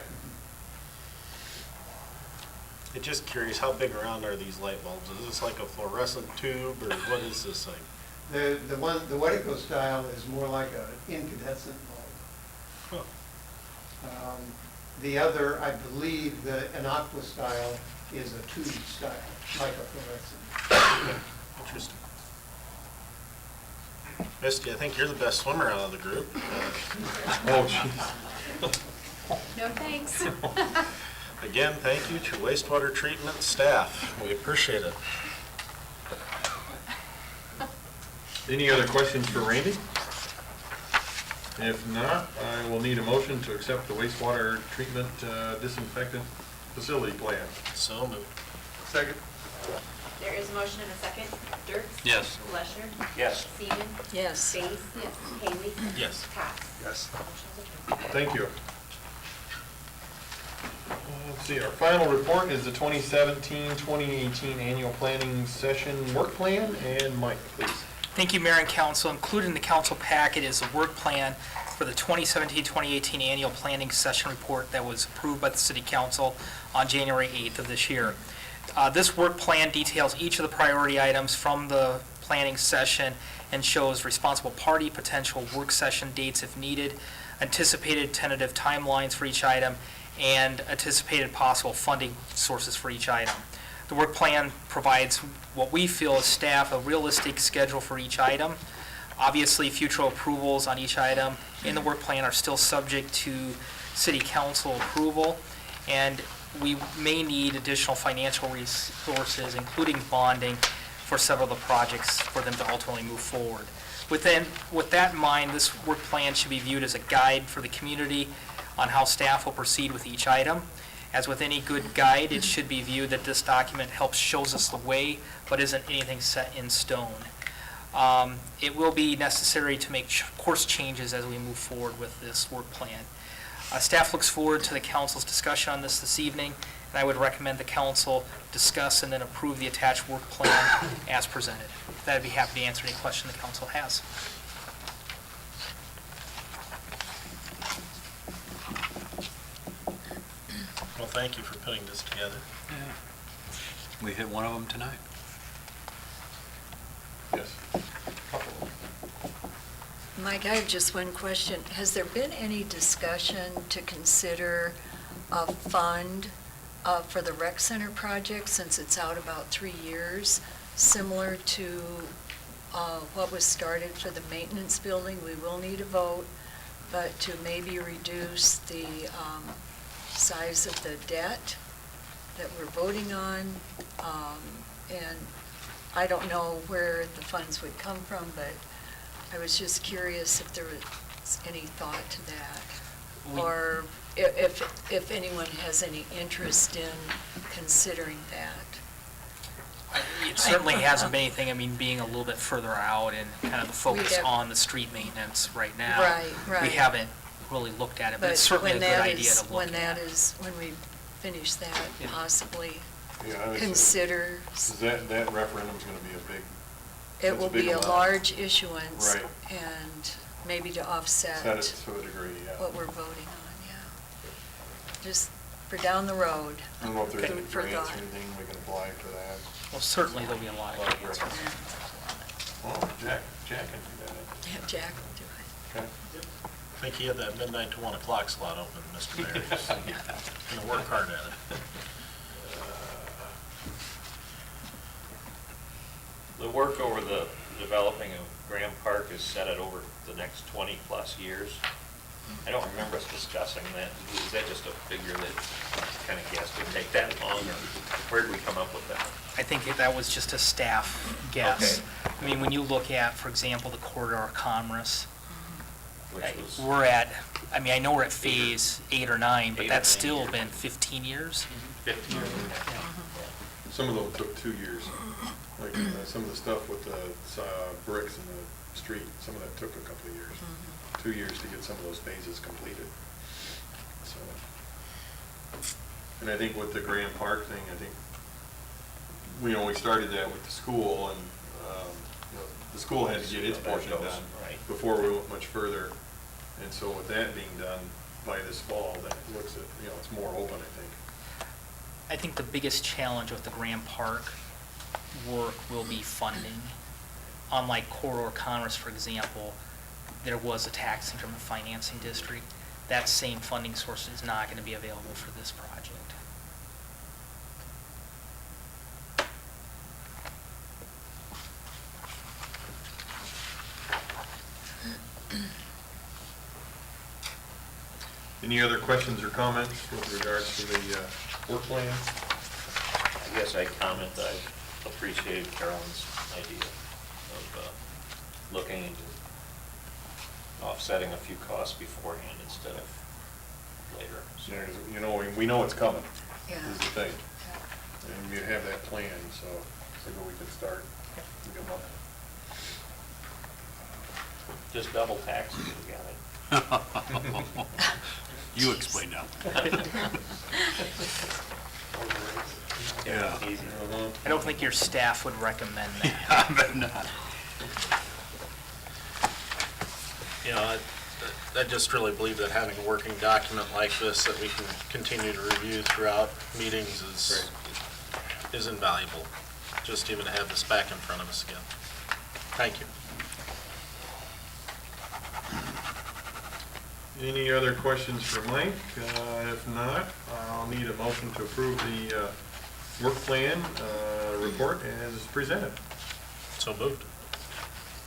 I'm just curious, how big around are these light bulbs? Is this like a fluorescent tube, or what is this thing? The wet eco style is more like an incandescent bulb. Huh. The other, I believe, an aqua style is a tube style, like a fluorescent. Interesting. Misty, I think you're the best swimmer out of the group. Oh, jeez. No, thanks. Again, thank you to wastewater treatment staff. We appreciate it. Any other questions for Randy? If not, I will need a motion to accept the wastewater treatment disinfectant facility plan. So moved. Second. There is a motion and a second. Dirk? Yes. Lesher? Yes. Seaman? Yes. Space? Yes. Haley? Yes. Cox? Yes. Motion's approved. Thank you. Let's see, our final report is the 2017-2018 annual planning session work plan, and Mike, please. Thank you, Mayor and Council. Included in the council packet is a work plan for the 2017-2018 annual planning session report that was approved by the City Council on January 8th of this year. This work plan details each of the priority items from the planning session and shows responsible party, potential work session dates if needed, anticipated tentative timelines for each item, and anticipated possible funding sources for each item. The work plan provides what we feel as staff a realistic schedule for each item. Obviously, future approvals on each item in the work plan are still subject to City Council approval, and we may need additional financial resources, including bonding, for several of the projects for them to ultimately move forward. With that in mind, this work plan should be viewed as a guide for the community on how staff will proceed with each item. As with any good guide, it should be viewed that this document shows us the way, but isn't anything set in stone. It will be necessary to make course changes as we move forward with this work plan. Staff looks forward to the council's discussion on this evening, and I would recommend the council discuss and then approve the attached work plan as presented. With that, I'd be happy to answer any question the council has. Well, thank you for putting this together. We hit one of them tonight. Yes. Mike, I have just one question. Has there been any discussion to consider a fund for the rec center project, since it's out about 3 years, similar to what was started for the maintenance building? We will need a vote, but to maybe reduce the size of the debt that we're voting on. And I don't know where the funds would come from, but I was just curious if there was any thought to that, or if anyone has any interest in considering that. It certainly hasn't been anything, being a little bit further out and kind of the focus on the street maintenance right now. Right. We haven't really looked at it, but it's certainly a good idea to look at. When we finish that, possibly Yeah, I would say, consider. 'cause that referendum's gonna be a big, It will it's a big be a amount. large issuance. Right. And maybe to offset set it to a degree, yeah. what we're voting on, yeah. Just for down the road. I don't know if there's any Food for grants or thought. anything we can apply for that. Well, certainly there'll be a lot of Lot of grants. grants. Oh, Jack can do that. Yeah, Jack will do it. Okay. I think he had that midnight to 1 o'clock slot open, Mr. Mayor. He's gonna work hard at it. The work over the developing of Graham Park is set at over the next 20-plus years. I don't remember us discussing that. Is that just a figure that kind of guessed would take that long, or where did we come up with that? I think that was just a staff guess. Okay. When you look at, for example, the corridor of commerce, Which was, we're at, I know we're at phase 8 or 9, but 8 or that's 9 still years. been 15 years. 50 years. Some of them took 2 years, like some of the stuff with the bricks in the street, some of that took a couple of years. 2 years to get some of those phases completed. So, and I think with the Graham Park thing, I think, we started that with the school, and, the school had to get its portion done Right. before we went much further. And so with that being done by this fall, that looks at, it's more open, I think. I think the biggest challenge with the Graham Park work will be funding. Unlike corridor commerce, for example, there was a tax increment financing district. That same funding source is not going to be available for this project. Any other questions or comments with regards to the work plan? I guess I comment that I appreciated Carolyn's idea of looking into offsetting a few costs beforehand instead of later. So- Yeah, 'cause, you know, we know it's coming, Yeah. is the thing. And you have that plan, so we can start in a good month. Just double taxes, you got it. You explain now. Yeah. Easy. I don't think your staff would recommend that. I bet not. You know, I just really believe that having a working document like this that we can continue to review throughout meetings is invaluable, just even to have this back in front of us again. Thank you. Any other questions for Mike? If not, I'll need a motion to approve the work plan report as presented. So moved.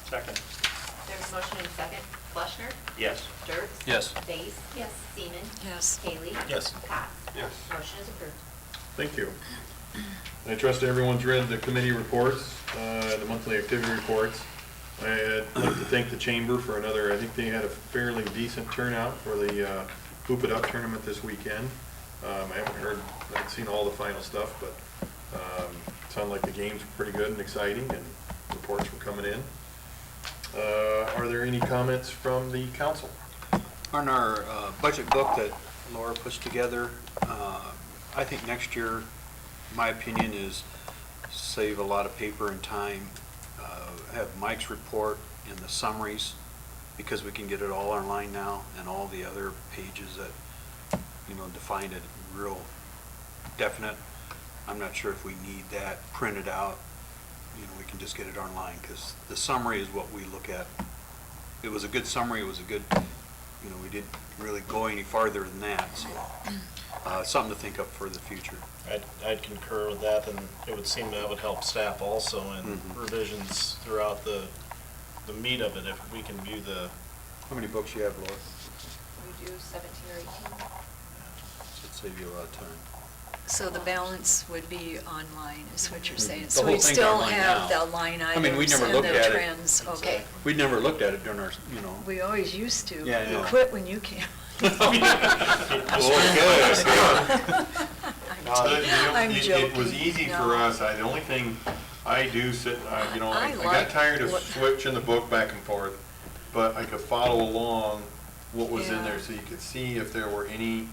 Second. There's a motion and a second. Fleischner? Yes. Dirks? Yes. Days? Yes. Seaman? Yes. Haley? Yes. Cox? Yes. Motion is approved. Thank you. I trust everyone's read the committee reports, the monthly activity reports. I'd like to thank the chamber for another, I think they had a fairly decent turnout for the Hoop It Up tournament this weekend. I haven't seen all the final stuff, but it sounded like the games were pretty good and exciting, and reports were coming in. Are there any comments from the council? On our budget book that Laura puts together, I think next year, my opinion is save a lot of paper and time, have Mike's report and the summaries, because we can get it all online now, and all the other pages that, you know, define it real definite. I'm not sure if we need that printed out. You know, we can just get it online, because the summary is what we look at. It was a good summary, it was a good, you know, we didn't really go any farther than that, so, something to think of for the future. I'd concur with that, and it would seem that would help staff also in revisions throughout the meat of it, if we can view the. How many books you have, Laura? We do 17 or 18. Should save you a lot of time. So the balance would be online, is what you're saying? The So whole we'd thing's still online have now. the line I mean, we items never and looked the at it. trends, okay? We'd never looked at it during our, you know. We always used to. Yeah, I You know. quit when you can. I'm joking. It was easy for No. us. The only thing I do sit, you know, I got like tired of what- switching the book back and forth, but I could follow along what was in Yeah. there, so you could see if there were any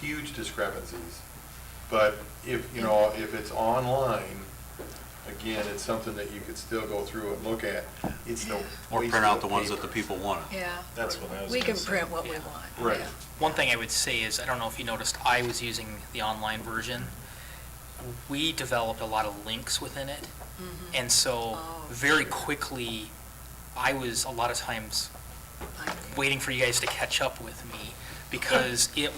huge discrepancies. But if, you know, if it's online, again, it's something that you could still go through and look at. It's no Or waste print of out the ones that the paper. people wanted. Yeah. That's what I was We gonna can say. print what we Yeah. want. Right. yeah. One thing I would say is, I don't know if you noticed, I was using the online version. We developed a lot of links within it. And so Oh. very quickly, I was a lot of times waiting for you guys to catch up with me, because it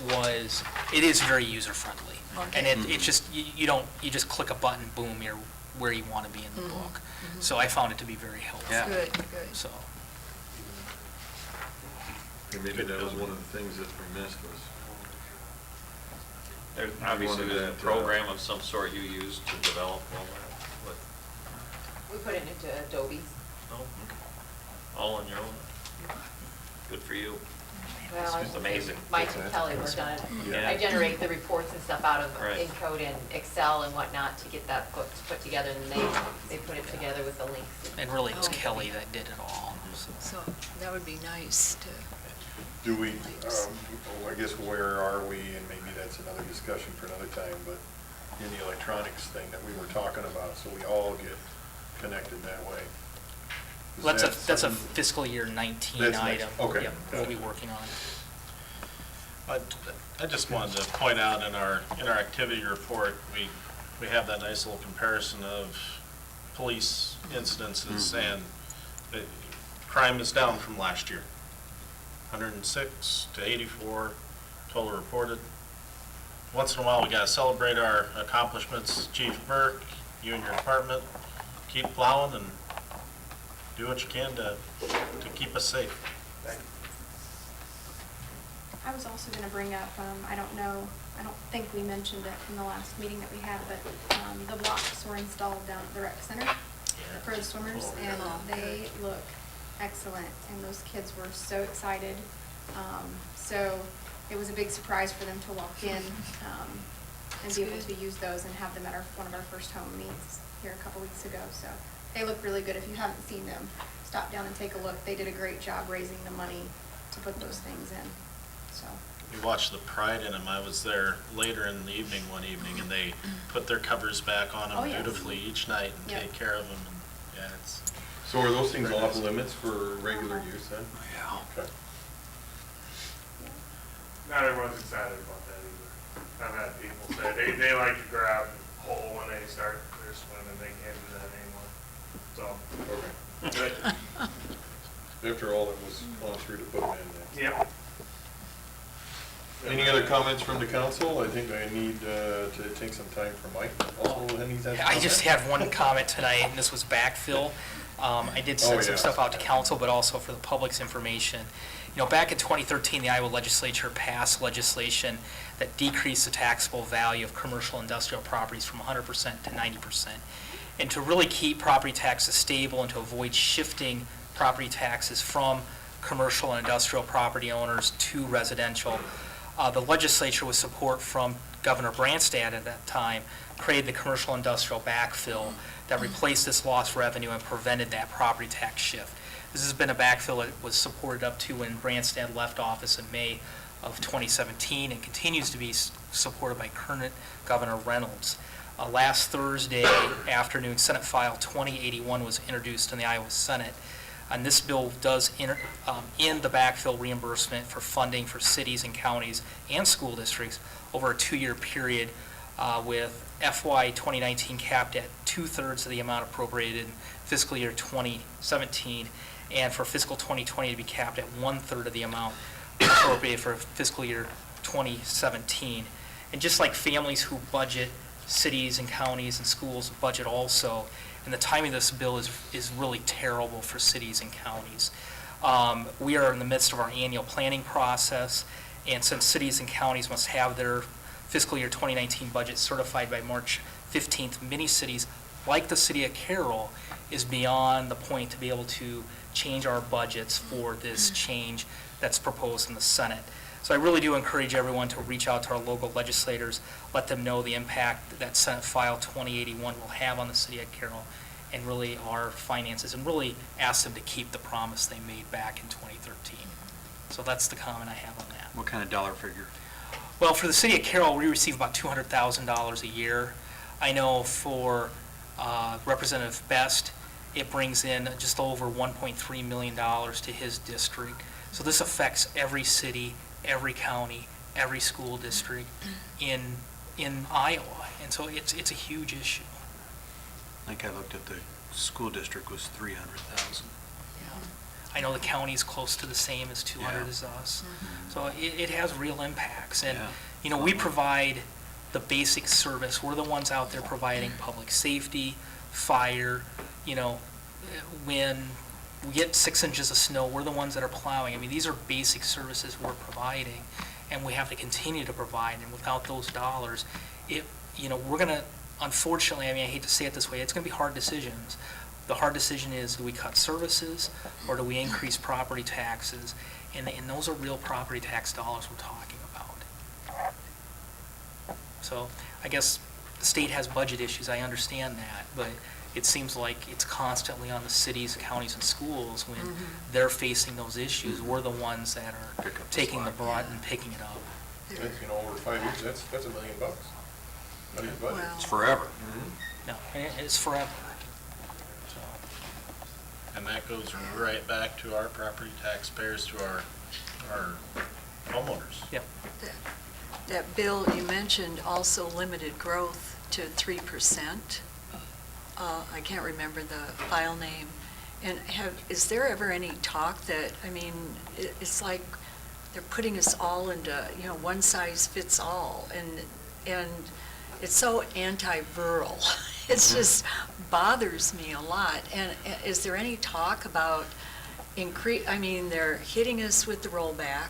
is very user-friendly. And Okay. it just, you just click a button, boom, you're where you want to be in the book. So I found it to be very helpful. Yeah. Good, good. So, And maybe that was one of the things that we missed was. There's I obviously wanted there's a that, program of some sort you use to develop all that, but, We put it into Adobe. oh, okay. All on your own. Good for you. Well, It's amazing. Mike and Kelly worked on it. Yeah. I generate the reports and stuff out of Right. Encode and Excel and whatnot to get that book put together, and they put it together with the links. and really it was Okay. Kelly that did it all. So. So that would be nice to, Do we, I guess where are we, and maybe that's another discussion for another time, but in the electronics thing that we were talking about, so we all get connected that way. Is That's that a something- fiscal year 19 That's next. item. Okay, Yep, got we'll it. be working on it. I just wanted to point out in our activity report, we have that nice little comparison of police incidences, and crime is down from last year. 106 to 84 total reported. Once in a while, we gotta celebrate our accomplishments. Chief Burke, you and your department, keep plowing and do what you can to keep us safe. I was also going to bring up, I don't think we mentioned it in the last meeting that we had, but the blocks were installed down at the rec center for the swimmers, and they look excellent, and those kids were so excited. So it was a big surprise for them to walk in and be able to use those and have them at one of our first home meets here a couple weeks ago. So they look really good. If you haven't seen them, stop down and take a look. They did a great job raising the money to put those things in, so. You watch the pride in them. I was there later in the evening one evening, and they put their covers back on them Oh, yes. beautifully each night and Yep. take care of them. And yeah, it's So are those things off limits for regular use then? Yeah. Okay. Not everyone's excited about that either. I've had people say they like to grab the hole when they start their swim and they can't do that anymore. So, Okay. good. After all, it was gone through to put them in there. Yep. Any other comments from the council? I think I need to take some time for Mike. Also, any I just had one comment tonight, and this was backfill. I did send some yeah. stuff out to council, but also for the public's information. You know, back in 2013, the Iowa legislature passed legislation that decreased the taxable value of commercial industrial properties from 100% to 90%. And to really keep property taxes stable and to avoid shifting property taxes from commercial and industrial property owners to residential, the legislature, with support from Governor Branstad at that time, created the commercial industrial backfill that replaced this lost revenue and prevented that property tax shift. This has been a backfill that was supported up to when Branstad left office in May of 2017 and continues to be supported by current Governor Reynolds. Last Thursday afternoon, Senate File 2081 was introduced in the Iowa Senate. And this bill does end the backfill reimbursement for funding for cities and counties and school districts over a 2-year period, with FY 2019 capped at 2/3 of the amount appropriated in fiscal year 2017, and for fiscal 2020 to be capped at 1/3 of the amount appropriated for fiscal year 2017. And just like families who budget, cities and counties and schools budget also, and the timing of this bill is really terrible for cities and counties. We are in the midst of our annual planning process, and since cities and counties must have their fiscal year 2019 budget certified by March 15th, many cities, like the city of Carroll, is beyond the point to be able to change our budgets for this change that's proposed in the Senate. So I really do encourage everyone to reach out to our local legislators, let them know the impact that Senate File 2081 will have on the city of Carroll and really our finances, and really ask them to keep the promise they made back in 2013. So that's the comment I have on that. What kind of dollar figure? Well, for the city of Carroll, we receive about $200,000 a year. I know for Representative Best, it brings in just over $1.3 million to his district. So this affects every city, every county, every school district in Iowa, and so it's a huge issue. I think I looked at the school district was 300,000. I know the county's close to the same as 200 Yeah. as us, so it has real impacts. And Yeah. you know, we provide the basic service. We're the ones out there providing public safety, fire. You know, when we get 6 inches of snow, we're the ones that are plowing. I mean, these are basic services we're providing, and we have to continue to provide. And without those dollars, we're going to, unfortunately, I mean, I hate to say it this way, it's going to be hard decisions. The hard decision is, do we cut services or do we increase property taxes? And those are real property tax dollars we're talking about. So I guess the state has budget issues, I understand that, but it seems like it's constantly on the cities, counties, and schools when they're facing those issues. We're the ones that are Pick up the taking the slack. brunt and picking it up. That's, over 5 years, that's $1 million. Money's budget. Well, It's forever. No, and it's forever. So, And that goes right back to our property taxpayers, to our homeowners. yep. that bill you mentioned also limited growth to 3%. I can't remember the file name. And is there ever any talk that, I mean, it's like they're putting us all into, one size fits all, and it's so anti-rural. It just bothers me a lot. And is there any talk about they're hitting us with the rollback,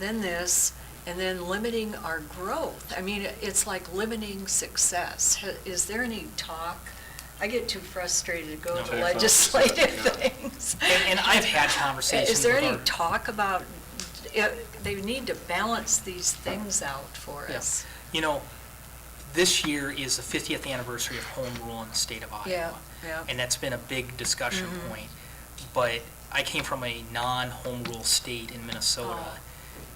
then this, and then limiting our growth. I mean, it's like limiting success. Is there any talk I get too frustrated to go No. to Tax legislative officer, yeah. things. And I've had conversations Is there with any our- talk about, they need to balance these things out for Yeah. us? You know, this year is the 50th anniversary of home rule in the state of Iowa. Yeah, yeah. And that's been a big discussion point. But I came from a non-home rule state in Minnesota. Oh.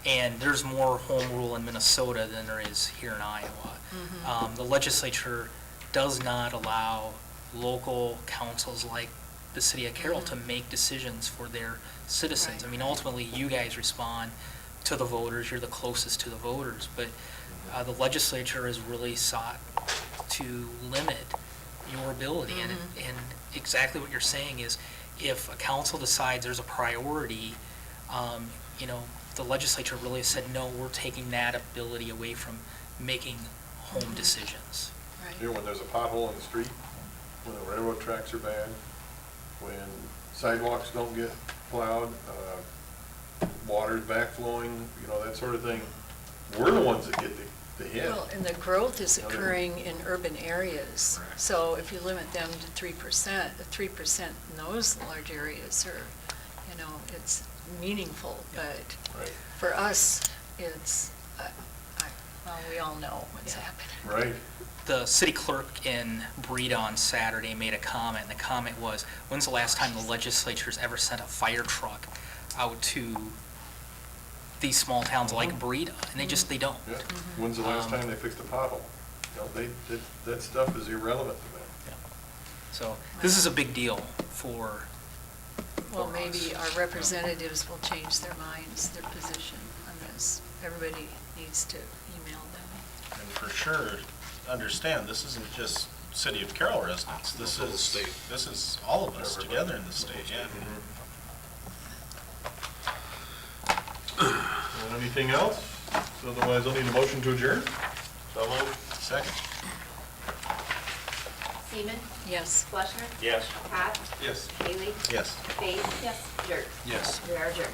And there's more home rule in Minnesota than there is here in Iowa. The legislature does not allow local councils like the city of Carroll to make decisions for their citizens. Right. I mean, ultimately, you guys respond to the voters, you're the closest to the voters, but the legislature has really sought to limit your ability. And exactly what you're saying is, if a council decides there's a priority, you know, the legislature really has said, no, we're taking that ability away from making home decisions. You know, when there's a pothole in the street, when the railroad tracks are bad, when sidewalks don't get plowed, water's backflowing, you know, that sort of thing, we're the ones that get the hit. Well, and the growth is You know, occurring in urban areas. Correct. So if you limit them to 3%, the 3% in those large areas are, you know, it's meaningful. But Right, for us, it's, well, we all know what's happening. right. The city clerk in Breda on Saturday made a comment, and the comment was, when's the last time the legislature's ever sent a fire truck out to these small towns like Breda? And they don't. Yeah. When's the last time they fixed a pothole? You know, that stuff is irrelevant to them. So this is a big deal for Well, for maybe us. our representatives will change their minds, their position on this. Everybody needs to email them. And for sure, understand, this isn't just city of Carroll residents. This is all of us together in the state, yeah. Anything else? Otherwise, I'll need a motion to adjourn. So moved. Second. Seaman? Yes. Fleischner? Yes. Pat? Yes. Haley? Yes. Faith? Yes. Jerk? Yes. We are adjourned.